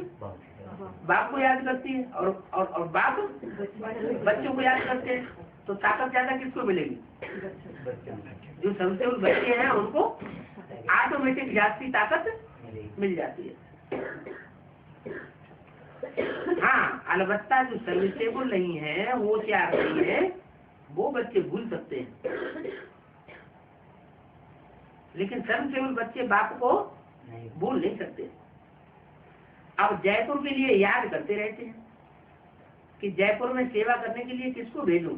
बाप को याद करती है। और बाप बच्चों को याद करते हैं। तो ताकत ज्यादा किसको मिलेगी? जो सबसे बच्चे हैं उनको ऑटोमेटिक जाती ताकत मिल जाती है। हाँ, अलबत्ता जो सर्विसेबल नहीं है, वो होशियार नहीं है, वो बच्चे भूल सकते हैं। लेकिन सर्विसेबल बच्चे बाप को भूल नहीं सकते। अब जयपुर के लिए याद करते रहते हैं कि जयपुर में सेवा करने के लिए किसको भेजूं।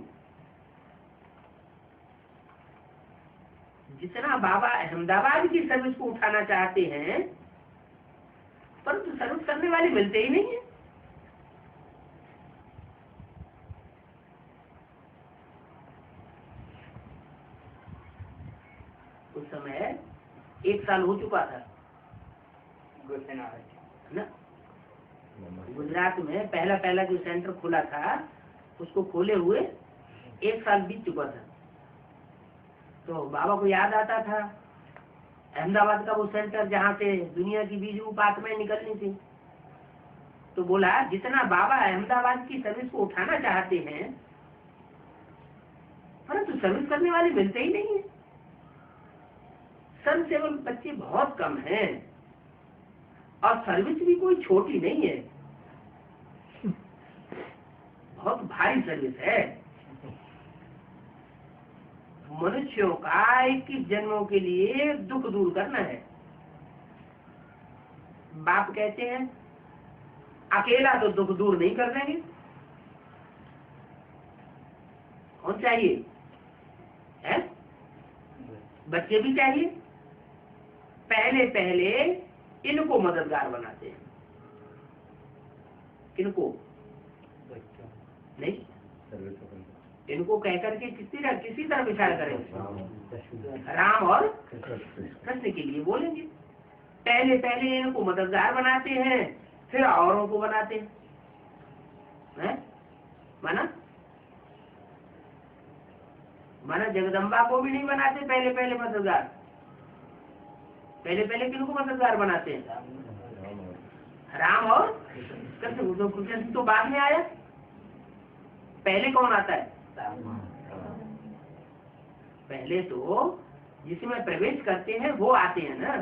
जितना बाबा अहमदाबाद की सर्विस को उठाना चाहते हैं, परंतु सर्विस करने वाले मिलते ही नहीं है। उस समय 1 साल हो चुका था ना। गुजरात में पहला जो सेंटर खुला था उसको खोले हुए 1 साल बीत चुका था। तो बाबा को याद आता था अहमदाबाद का वो सेंटर जहाँ से दुनिया की बीज रूपात में निकलनी थी। तो बोला जितना बाबा अहमदाबाद की सर्विस को उठाना चाहते हैं, परंतु सर्विस करने वाले मिलते ही नहीं है। सर्विसेबल बच्चे बहुत कम हैं और सर्विस भी कोई छोटी नहीं है, बहुत भारी सर्विस है। मनुष्यों का 21 जन्मों के लिए दुख दूर करना है। बाप कहते हैं अकेला तो दुख दूर नहीं कर देंगे, कौन चाहिए है? बच्चे भी चाहिए। पहले इनको मददगार बनाते हैं। किनको? नहीं, इनको कहकर के किसी तरफ इशारा करेंगे, राम और कृष्ण के लिए बोलेंगे। पहले इनको मददगार बनाते हैं, फिर औरों को बनाते हैं। माना जगदम्बा को भी नहीं बनाते पहले मददगार। पहले किनको मददगार बनाते हैं? राम और कृष्ण। तो कृष्ण तो बाद में आया, पहले कौन आता है? पहले तो जिसमें प्रवेश करते हैं वो आते हैं ना।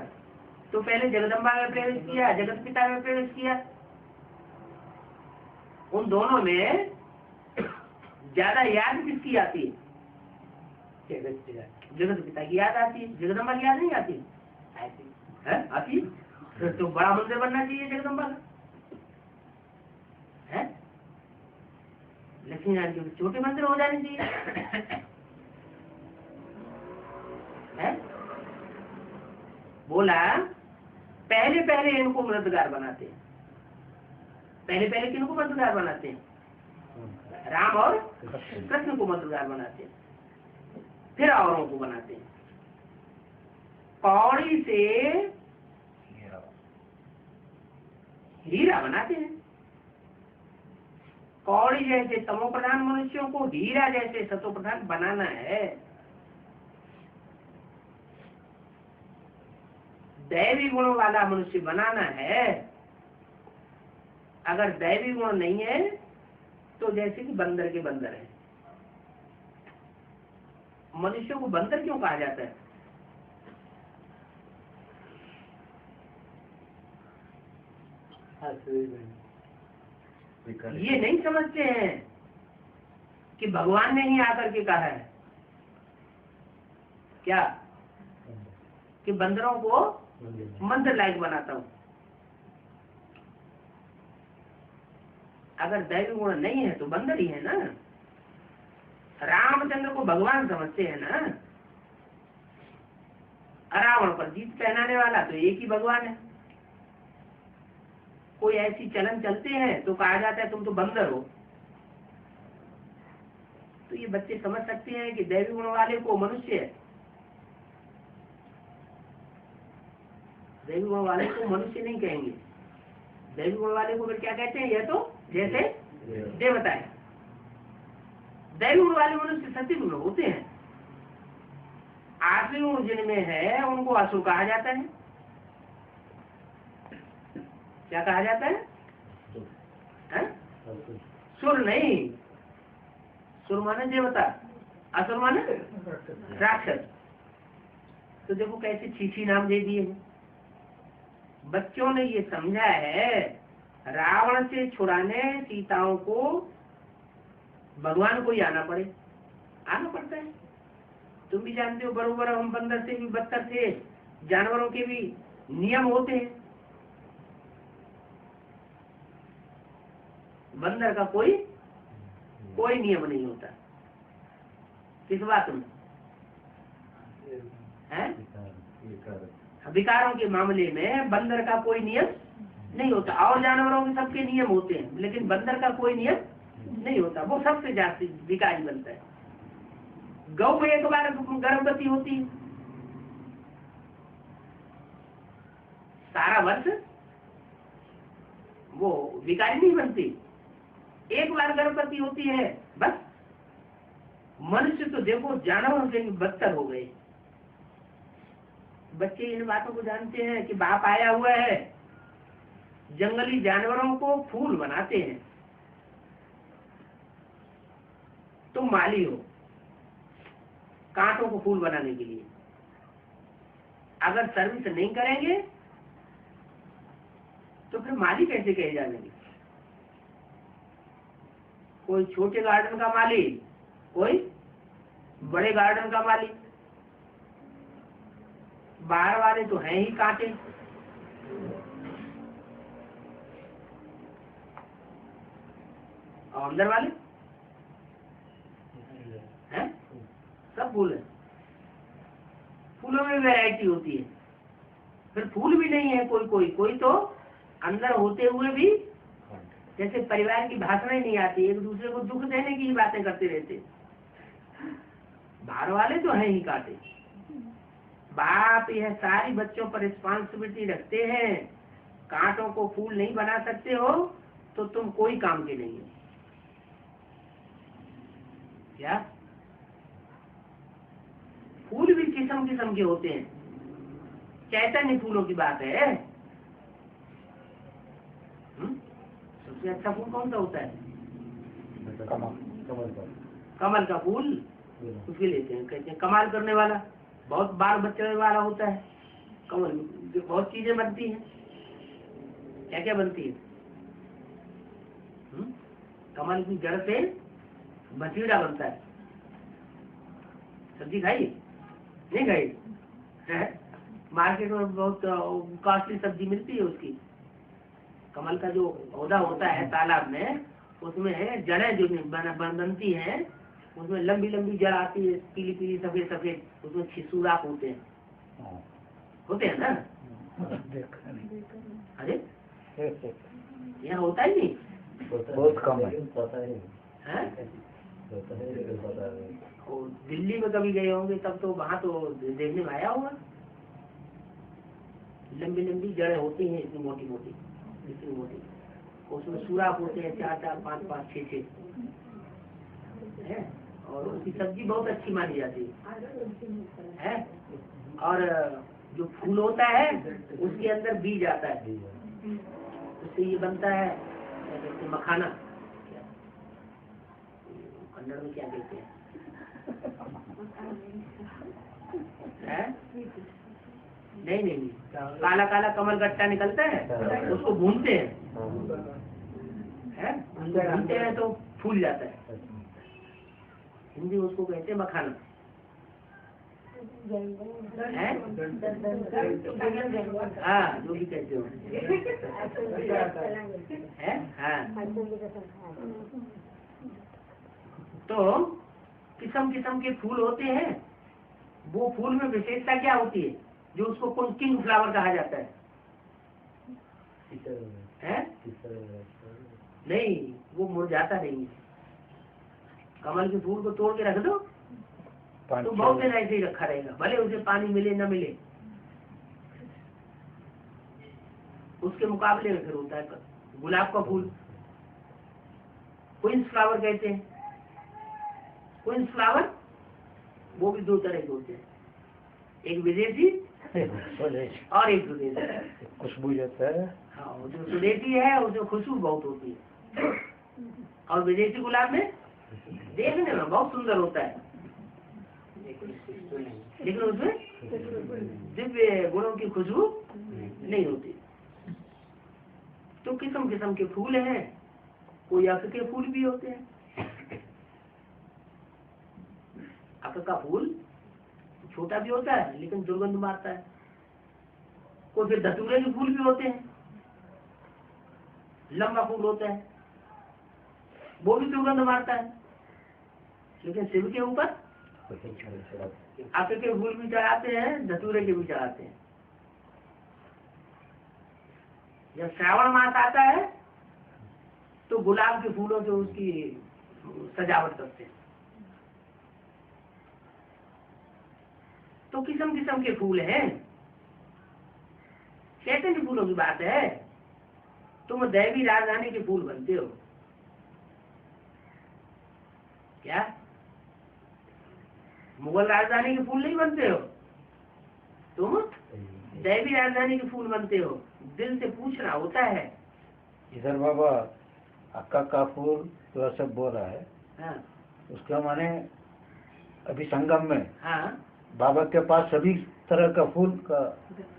तो पहले जगदम्बा में प्रवेश किया, जगत पिता में प्रवेश किया। उन दोनों में ज्यादा याद किसकी आती है? जगत पिता जगत पिता की याद आती है। जगदम्बा की याद नहीं आती है? आती है? तो बड़ा मंदिर बनना चाहिए जगदम्बा का है। लक्ष्मी नारायण के छोटे मंदिर हो जाने चाहिए है? बोला पहले पहले इनको मददगार बनाते हैं। पहले पहले किनको मददगार बनाते हैं? राम और कृष्ण को मददगार बनाते हैं, फिर औरों को बनाते हैं। कौड़ी से हीरा बनाते हैं। कौड़ी जैसे तमो प्रधान मनुष्यों को हीरा जैसे सतो प्रधान बनाना है। दैवी गुणों वाला मनुष्य बनाना है। अगर दैवी गुण नहीं है तो जैसे कि बंदर के बंदर है। मनुष्यों को बंदर क्यों कहा जाता है? ये नहीं समझते हैं कि भगवान ने ही आकर के कहा है क्या कि बंदरों को मंदिर लायक बनाता हूं। अगर दैवी गुण नहीं है तो बंदर ही है ना। रामचंद्र को भगवान समझते हैं ना। रावण पर जीत पहनाने वाला तो एक ही भगवान है। कोई ऐसी चलन चलते हैं तो कहा जाता है तुम तो बंदर हो। तो ये बच्चे समझ सकते हैं कि दैवी गुण वाले को मनुष्य है, दैवी गुण वाले को मनुष्य नहीं कहेंगे। दैवी गुण वाले को फिर क्या कहते हैं? यह तो जैसे देवता है। दैवी गुण वाले मनुष्य सत्य गुण होते हैं। आसुरी गुण जिनमें है उनको असुर कहा जाता है। क्या कहा जाता है? सुर नहीं, सुर माने देवता, असुर माने राक्षस। तो देखो कैसे छीछी नाम दे दिए हैं। बच्चों ने ये समझा है रावण से छुड़ाने सीताओं को भगवान को ही आना पड़ता है। तुम भी जानते हो बरोबर हम बंदर से भी बदतर थे। जानवरों के भी नियम होते हैं। बंदर का कोई नियम नहीं होता। किस बात में है? विकारों के मामले में बंदर का कोई नियम नहीं होता। और जानवरों के सबके नियम होते हैं, लेकिन बंदर का कोई नियम नहीं होता। वो सबसे ज्यादा विकारी बनता है। गौ में एक बार गर्भवती होती है, सारा वर्ष वो विकारी नहीं बनती। एक बार गर्भवती होती है बस। मनुष्य तो देखो जानवरों से भी बदतर हो गए। बच्चे इन बातों को जानते हैं कि बाप आया हुआ है। जंगली जानवरों को फूल बनाते हैं। तुम माली हो कांटों को फूल बनाने के लिए। अगर सर्विस नहीं करेंगे तो फिर माली कैसे कहे जाएंगे? कोई छोटे गार्डन का माली, कोई बड़े गार्डन का माली। बाहर वाले तो हैं ही कांटे, और अंदर वाले हैं सब फूल है। फूलों में वैरायटी होती है। फिर फूल भी नहीं है कोई तो अंदर होते हुए भी जैसे परिवार की भाषा ही नहीं आती। एक दूसरे को दुख देने की ही बातें करते रहते। बाहर वाले तो हैं ही कांटे। बाप यह सारी बच्चों पर रिस्पॉन्सिबिलिटी रखते हैं। कांटों को फूल नहीं बना सकते हो तो तुम कोई काम के नहीं हो। क्या फूल भी किस्म किस्म के होते हैं। चैतन्य फूलों की बात है। सबसे अच्छा फूल कौन सा होता है? कमल का फूल उसके लेते हैं। कहते हैं कमाल करने वाला, बहुत बाल बच्चे वाला होता है। कमल जो बहुत चीजें बनती हैं। क्या क्या बनती है? कमल की जड़ से बचीड़ा बनता है। सब्जी खाई नहीं खाई है? मार्केट में बहुत कॉस्टली सब्जी मिलती है उसकी। कमल का जो पौधा होता है तालाब में, उसमें जड़ें जो बनती हैं, उसमें लंबी लंबी जड़ आती है, पीली पीली सफेद सफेद, उसमें छिसूराख होते हैं ना। अरे यहाँ होता ही नहीं, बहुत कम है। और दिल्ली में कभी गए होंगे तब तो वहाँ तो देखने में आया होगा। लंबी लंबी जड़ें होती हैं, इतनी मोटी मोटी, इतनी मोटी, उसमें सुराख होते हैं 4 4 5 5 6 6 है। और उसकी सब्जी बहुत अच्छी मानी जाती है। और जो फूल होता है उसके अंदर बीज आता है, उससे ये बनता है क्या कहते हैं, मखाना। कन्नड़ में क्या कहते हैं? नहीं नहीं नहीं, काला काला कमल गट्टा निकलता है, उसको भूनते हैं, भूनते हैं तो फूल जाता है। हिंदी उसको कहते हैं मखाना है। हाँ, जो भी कहते हो है। हाँ, तो किस्म किस्म के फूल होते हैं। वो फूल में विशेषता क्या होती है जो उसको किंग फ्लावर कहा जाता है? नहीं, वो मुरझाता नहीं। कमल के फूल को तोड़ के रख दो तो बहुत दिन ऐसे ही रखा रहेगा, भले उसे पानी मिले न मिले। उसके मुकाबले में फिर होता है गुलाब का फूल, क्वींस फ्लावर कहते हैं। क्वींस फ्लावर वो भी 2 तरह के होते हैं, एक विदेशी और एक स्वदेशी। खुशबू जाता है। हाँ, जो स्वदेशी है उसमें खुशबू बहुत होती है, और विदेशी गुलाब में देखने में बहुत सुंदर होता है, लेकिन उसमें दिव्य गुणों की खुशबू नहीं होती। तो किस्म किस्म के फूल हैं, कोई अक के फूल भी होते हैं। अक का फूल छोटा भी होता है लेकिन दुर्गंध मारता है। कोई फिर धतूरे के फूल भी होते हैं, लंबा फूल होता है, वो भी दुर्गंध मारता है। लेकिन शिव के ऊपर अक के फूल भी चढ़ाते हैं, धतूरे के भी चढ़ाते हैं। जब श्रावण मास आता है तो गुलाब के फूलों से उसकी सजावट करते हैं। तो किस्म किस्म के फूल हैं। चैतन्य फूलों की बात है, तुम दैवी राजधानी के फूल बनते हो क्या? मुगल राजधानी के फूल नहीं बनते हो तुम, दैवी राजधानी के फूल बनते हो। दिल से पूछना होता है। इधर बाबा अक्का का फूल तो सब बोल रहा है। हाँ, उसका माने अभी संगम में हाँ, बाबा के पास सभी तरह का फूल का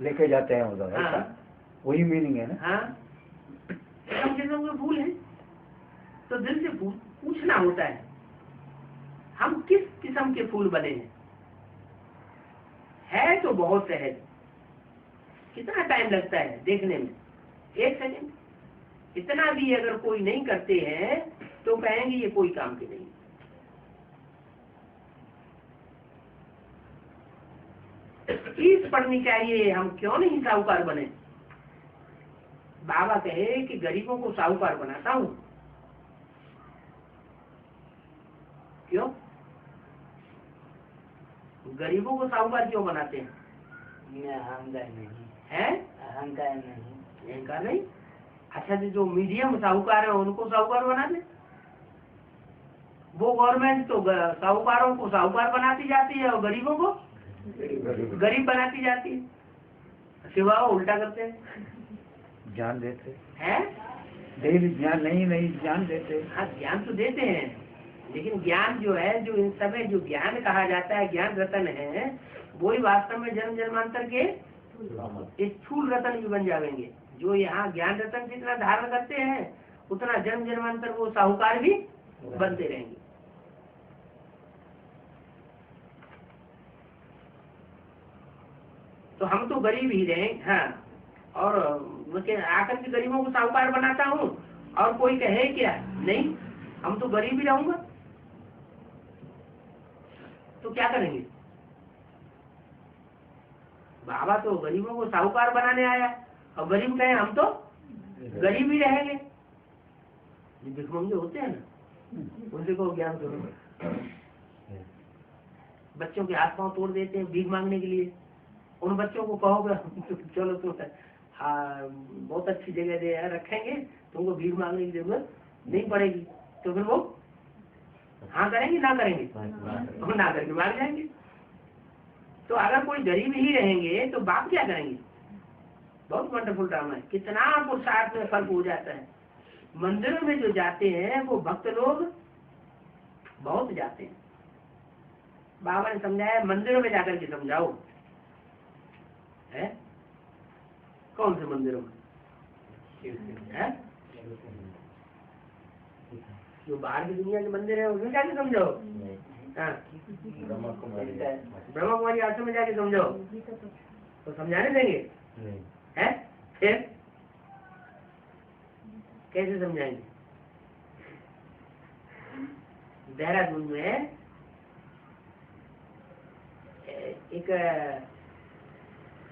लेके जाते हैं उधर। हाँ, वही मीनिंग है ना? हाँ, किस्म किस्म के फूल हैं। तो दिल से पूछना होता है हम किस किस्म के फूल बने हैं। है तो बहुत सहज, कितना टाइम लगता है देखने में, 1 सेकंड। इतना भी अगर कोई नहीं करते हैं तो कहेंगे ये कोई काम के नहीं। फीस पड़नी चाहिए, हम क्यों नहीं साहूकार बने। बाबा कहे कि गरीबों को साहूकार बनाता हूं। क्यों? गरीबों को साहूकार क्यों बनाते हैं? अहंकार नहीं है, अहंकार नहीं। अहंकार नहीं। अच्छा, जो मीडियम साहूकार है उनको साहूकार बना दे। वो गवर्नमेंट तो साहूकारों को साहूकार बनाती जाती है और गरीबों को गरीब बनाती जाती है। सिवा उल्टा करते हैं, ज्ञान देते हैं। डेली ज्ञान नहीं ज्ञान देते। हाँ, ज्ञान तो देते हैं, लेकिन ज्ञान जो है, जो इन सब जो ज्ञान कहा जाता है, ज्ञान रतन है, वही वास्तव में जन्म जन्मांतर के स्थूल रतन भी बन जाएंगे। जो यहाँ ज्ञान रतन जितना धारण करते हैं उतना जन्म जन्मांतर वो साहूकार भी बनते रहेंगे। तो हम तो गरीब ही रहे। हाँ, और आकर के गरीबों को साहूकार बनाता हूँ और कोई कहे क्या, नहीं हम तो गरीब ही रहूंगा, तो क्या करेंगे? बाबा तो गरीबों को साहूकार बनाने आया और गरीब कहे हम तो गरीब ही रहेंगे। जो भिखमंगे होते हैं ना, उनसे को ज्ञान करो, बच्चों के हाथ पांव तोड़ देते हैं भीख मांगने के लिए। उन बच्चों को कहोगे चलो तो हाँ बहुत अच्छी जगह दे रखेंगे, तुमको भीख मांगने की जरूरत नहीं पड़ेगी, तो फिर वो हाँ करेंगे ना करेंगे? हम ना करके भाग जाएंगे। तो अगर कोई गरीब ही रहेंगे तो बाप क्या करेंगे? बहुत वंडरफुल ड्रामा है, कितना पुरुषार्थ में फर्क हो जाता है। मंदिरों में जो जाते हैं वो भक्त लोग बहुत जाते हैं। बाबा ने समझाया मंदिरों में जाकर के समझाओ, है कौन से मंदिरों में है? जो बाहर की दुनिया के मंदिर है उसमें जाके समझाओ। हाँ, ब्रह्मा कुमारी आश्रम में जाके समझाओ तो समझाने देंगे? है फिर कैसे समझाएंगे? देहरादून में एक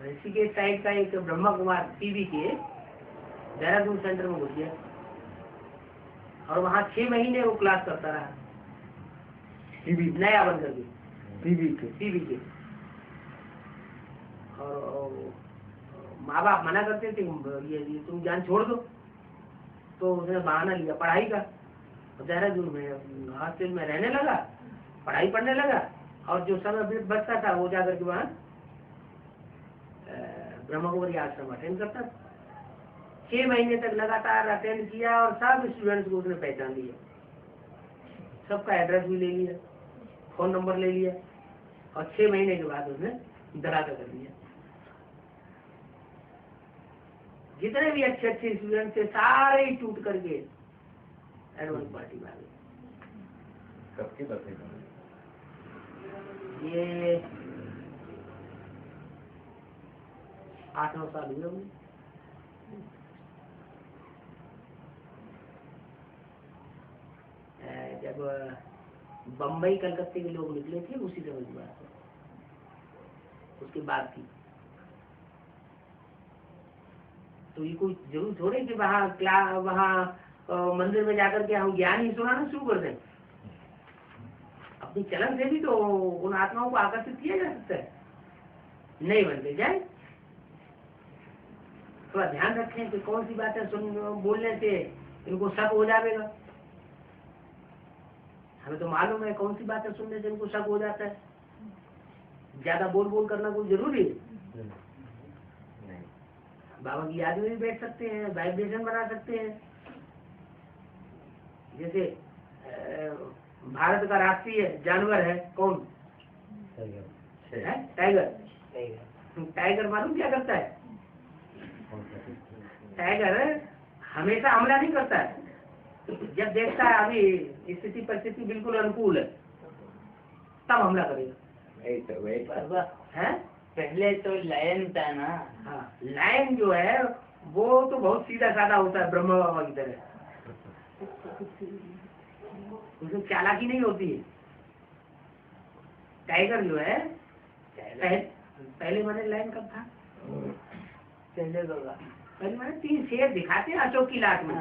ऋषिकेश साइड का एक ब्रह्मा कुमार टीवी के देहरादून सेंटर में घुस गया और वहाँ 6 महीने वो क्लास करता रहा, नया बन करके टीवी के। और माँ बाप मना करते थे ये तुम ज्ञान छोड़ दो, तो उसने बहाना लिया पढ़ाई का। देहरादून में हॉस्टल में रहने लगा, पढ़ाई पढ़ने लगा और जो समय बचता था वो जाकर के वहाँ ब्रह्मा कुमारी आश्रम अटेंड करता। 6 महीने तक लगातार अटेंड किया और सब स्टूडेंट्स को उसने पहचान लिया, सबका एड्रेस भी ले लिया, फोन नंबर ले लिया और 6 महीने के बाद उसने धड़ाका कर दिया। जितने भी अच्छे अच्छे स्टूडेंट थे सारे ही टूट करके एडवांस पार्टी में आ गए। कब की बात है? ये 8-9 साल हुए होंगे। जब बम्बई कलकत्ते के लोग निकले थे उसी समय की बात है, उसके बाद की। तो ये कोई जरूर थोड़े कि वहाँ मंदिर में जाकर के हम ज्ञान ही सुनाना शुरू कर दें। अपनी चलन से भी तो उन आत्माओं को आकर्षित किया जा सकता है, नहीं बनते जाए। थोड़ा ध्यान रखें कि कौन सी बातें बोलने से इनको शक हो जाएगा। हमें तो मालूम है कौन सी बातें सुनने से इनको शक हो जाता है। ज्यादा बोल बोल करना कोई जरूरी है? बाबा की याद में भी बैठ सकते हैं, वाइब्रेशन बना सकते हैं। जैसे भारत का राष्ट्रीय जानवर है कौन? टाइगर। टाइगर मालूम क्या करता है? टाइगर हमेशा हमला नहीं करता है। जब देखता है अभी स्थिति परिस्थिति बिल्कुल अनुकूल है तब हमला करेगा। है पहले तो लायन था ना। हाँ, लायन जो है वो तो बहुत सीधा साधा होता है, ब्रह्मा बाबा की तरह। उसमें चालाकी नहीं होती है। टाइगर जो है पहले मैंने लायन कब था? पहले मैंने 3 शेर दिखाते हैं अशोक की लाट में।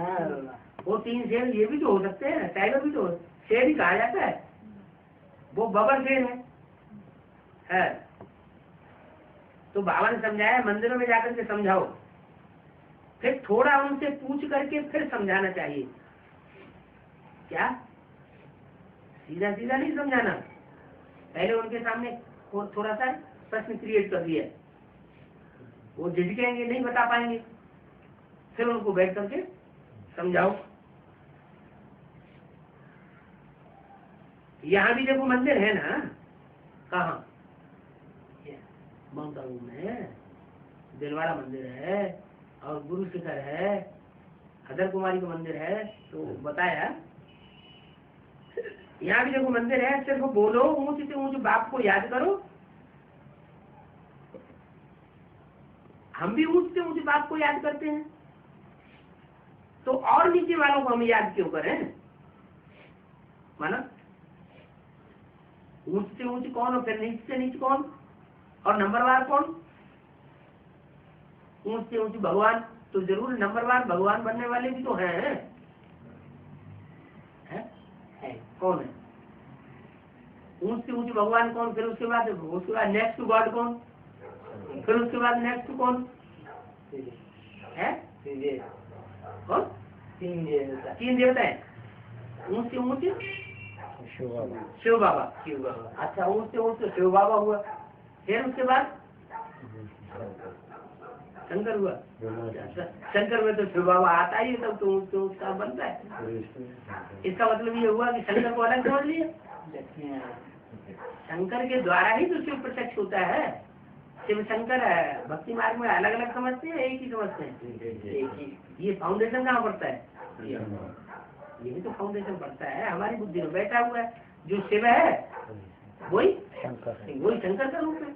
वो 3 शेर ये भी तो हो सकते हैं, टाइगर भी तो शेर ही कहा जाता है। वो बबर शेर है। तो बाबा ने समझाया मंदिरों में जाकर के समझाओ, फिर थोड़ा उनसे पूछ करके फिर समझाना चाहिए। क्या सीधा सीधा नहीं समझाना, पहले उनके सामने थोड़ा सा प्रश्न क्रिएट कर दिया, वो झिझकेंगे नहीं बता पाएंगे, फिर उनको बैठ करके समझाओ। यहाँ भी देखो मंदिर है ना, कहाँ? माउंट आबू में दिलवाड़ा मंदिर है और गुरु शिखर है, हदर कुमारी का मंदिर है। तो बताया यहाँ भी देखो मंदिर है। सिर्फ बोलो ऊंच से ऊंच बाप को याद करो हम भी ऊंच से ऊंच बाप को याद करते हैं, तो और नीचे वालों को हम याद क्यों करें? माना ऊंच से ऊंच कौन और फिर नीचे से नीचे कौन और नंबरवार कौन? ऊंच से ऊंच भगवान, तो जरूर नंबरवार भगवान बनने वाले भी तो हैं। है? कौन है ऊंच से ऊंच भगवान? कौन? फिर उसके बाद नेक्स्ट गॉड कौन? फिर उसके बाद नेक्स्ट कौन है? कौन? तीन देवता है। ऊंच से ऊंच शिव बाबा। शिव बाबा। अच्छा, ऊंच से ऊंच शिव बाबा हुआ, फिर उसके बाद शंकर हुआ। शंकर में तो शिव बाबा आता ही है, तब तो ऊंच से ऊंच का बनता है। इसका मतलब ये हुआ कि शंकर को अलग समझ लिया। शंकर के द्वारा ही तो शिव प्रत्यक्ष होता है। शिव शंकर है, भक्ति मार्ग में अलग अलग समझते हैं, एक ही समझते हैं। ये फाउंडेशन कहाँ पड़ता है? यही तो फाउंडेशन पड़ता है, हमारी बुद्धि में बैठा हुआ है। जो शिव है वही शंकर का रूप है।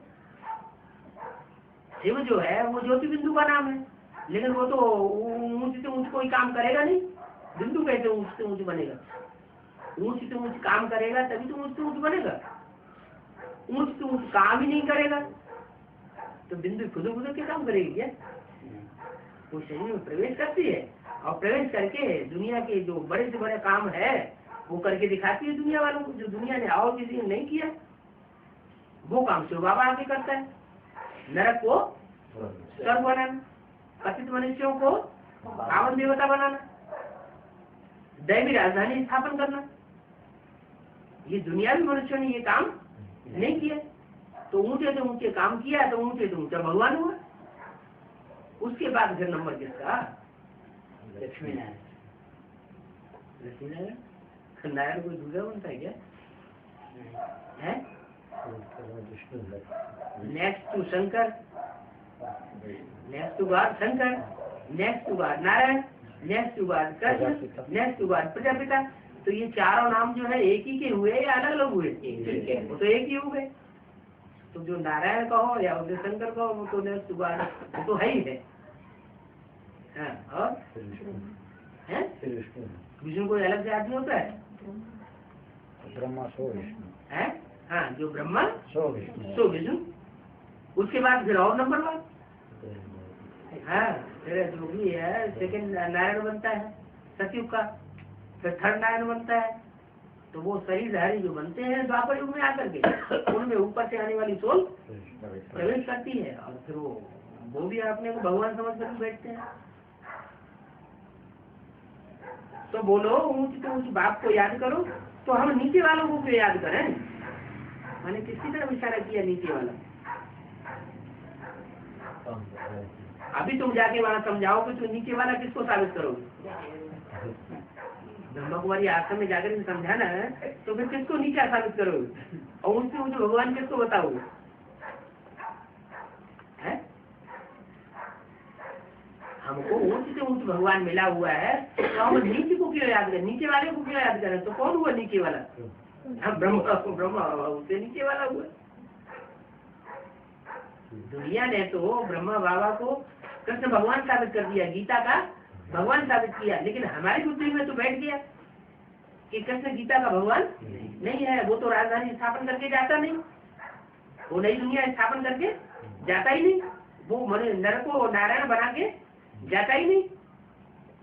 शिव जो है वो ज्योति बिंदु का नाम है, लेकिन वो तो ऊंच से ऊंच कोई काम करेगा नहीं। बिंदु कैसे ऊंच से ऊंच बनेगा? ऊंच से ऊंच काम करेगा तभी तो ऊंच से ऊंच बनेगा। ऊंच से ऊंच काम ही नहीं करेगा तो बिंदु खुद के काम करेगी क्या? वो शरीर में प्रवेश करती है और प्रवेश करके दुनिया के जो बड़े से बड़े काम है वो करके दिखाती है दुनिया वालों को, जो दुनिया ने और किसी ने नहीं किया। वो काम शिव बाबा आके करता है। नरक को स्वर्ग बनाना, पतित मनुष्यों को पावन देवता बनाना, दैवी राजधानी स्थापन करना, ये दुनियावी मनुष्यों ने ये काम नहीं किया। तो ऊंचे से ऊंचे काम किया तो ऊंचे से ऊंचा भगवान हुआ। उसके बाद फिर नंबर किसका? लक्ष्मी नारायण। नारायण कोई दूसरा बनता है क्या? है? Next to Shankar, next to God Shankar, next to God Narayan, next to God Krishna, next to God Prajapita. तो ये चारों नाम जो है एक ही के हुए या अलग अलग हुए? वो तो एक ही हो गए। तो जो नारायण का हो या उसे शंकर का हो वो तो नेक्स्ट टू गॉड वो तो है ही है। और विष्णु कोई अलग से आदमी होता है? ब्रह्मा सो विष्णु है। हाँ, जो ब्रह्मा सो विष्णु सो विष्णु। उसके बाद फिर और नंबर वन। हाँ, फिर जो भी है सेकंड नारायण बनता है सतयुग का, फिर थर्ड नारायण बनता है। तो वो शरीरधारी जो बनते हैं द्वापर युग में आकर के, उनमें ऊपर से आने वाली सोल प्रवेश करती है और फिर वो भी अपने को भगवान समझ कर बैठते हैं। तो बोलो ऊंच से ऊंच बाप को याद करो, तो हम नीचे वालों को क्यों याद करें? मैंने किसकी तरफ इशारा किया? नीचे वाला। अभी तुम जाके वहां समझाओगे तो नीचे वाला किसको साबित करोगे? ब्रह्मा कुमारी आश्रम में जाकर समझाना है तो फिर किसको नीचा साबित करोगे? और उससे मुझे भगवान किसको बताओगे? है? हमको ऊंच से ऊंच भगवान मिला हुआ है तो हम नीचे को क्यों याद करें? नीचे वाले को क्यों याद करें? तो कौन हुआ नीचे वाला? हम ब्रह्मा उससे नीचे वाला हुआ। दुनिया ने तो ब्रह्मा बाबा को कृष्ण भगवान साबित कर दिया, गीता का भगवान साबित किया, लेकिन हमारी बुद्धि में तो बैठ गया कि कृष्ण गीता का भगवान नहीं है। वो तो राजधानी स्थापन करके जाता नहीं, वो नई दुनिया स्थापन करके जाता ही नहीं, वो नर को नारायण बना के जाता ही नहीं,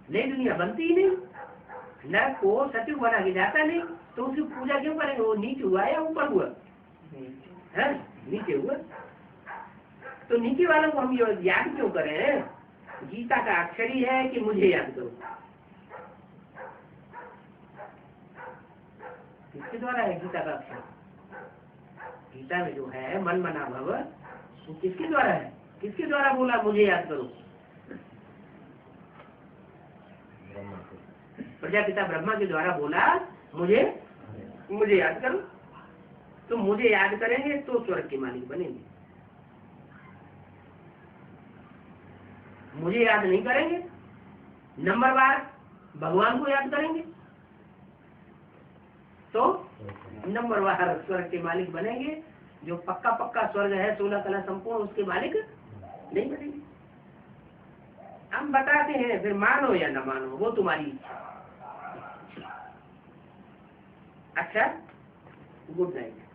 नई दुनिया बनती ही नहीं, नर को सतयुग बना के जाता नहीं। तो उसकी पूजा क्यों करेंगे? वो नीचे हुआ या ऊपर हुआ? है नीचे हुआ। तो नीचे वालों को हम याद क्यों करें? गीता का अक्षर ही है कि मुझे याद करो। किसके द्वारा है गीता का अक्षर? गीता में जो है मन मना भव, वो किसके द्वारा है? किसके द्वारा बोला मुझे याद करो? प्रजापिता ब्रह्मा के द्वारा बोला मुझे याद करो। तो मुझे याद करेंगे तो स्वर्ग के मालिक बनेंगे। मुझे याद नहीं करेंगे, नंबरवार भगवान को याद करेंगे तो नंबरवार स्वर्ग के मालिक बनेंगे। जो पक्का स्वर्ग है 16 कला संपूर्ण, उसके मालिक नहीं बनेंगे। हम बताते हैं, फिर मानो या न मानो वो तुम्हारी इच्छा। अच्छा, गुड नाइट।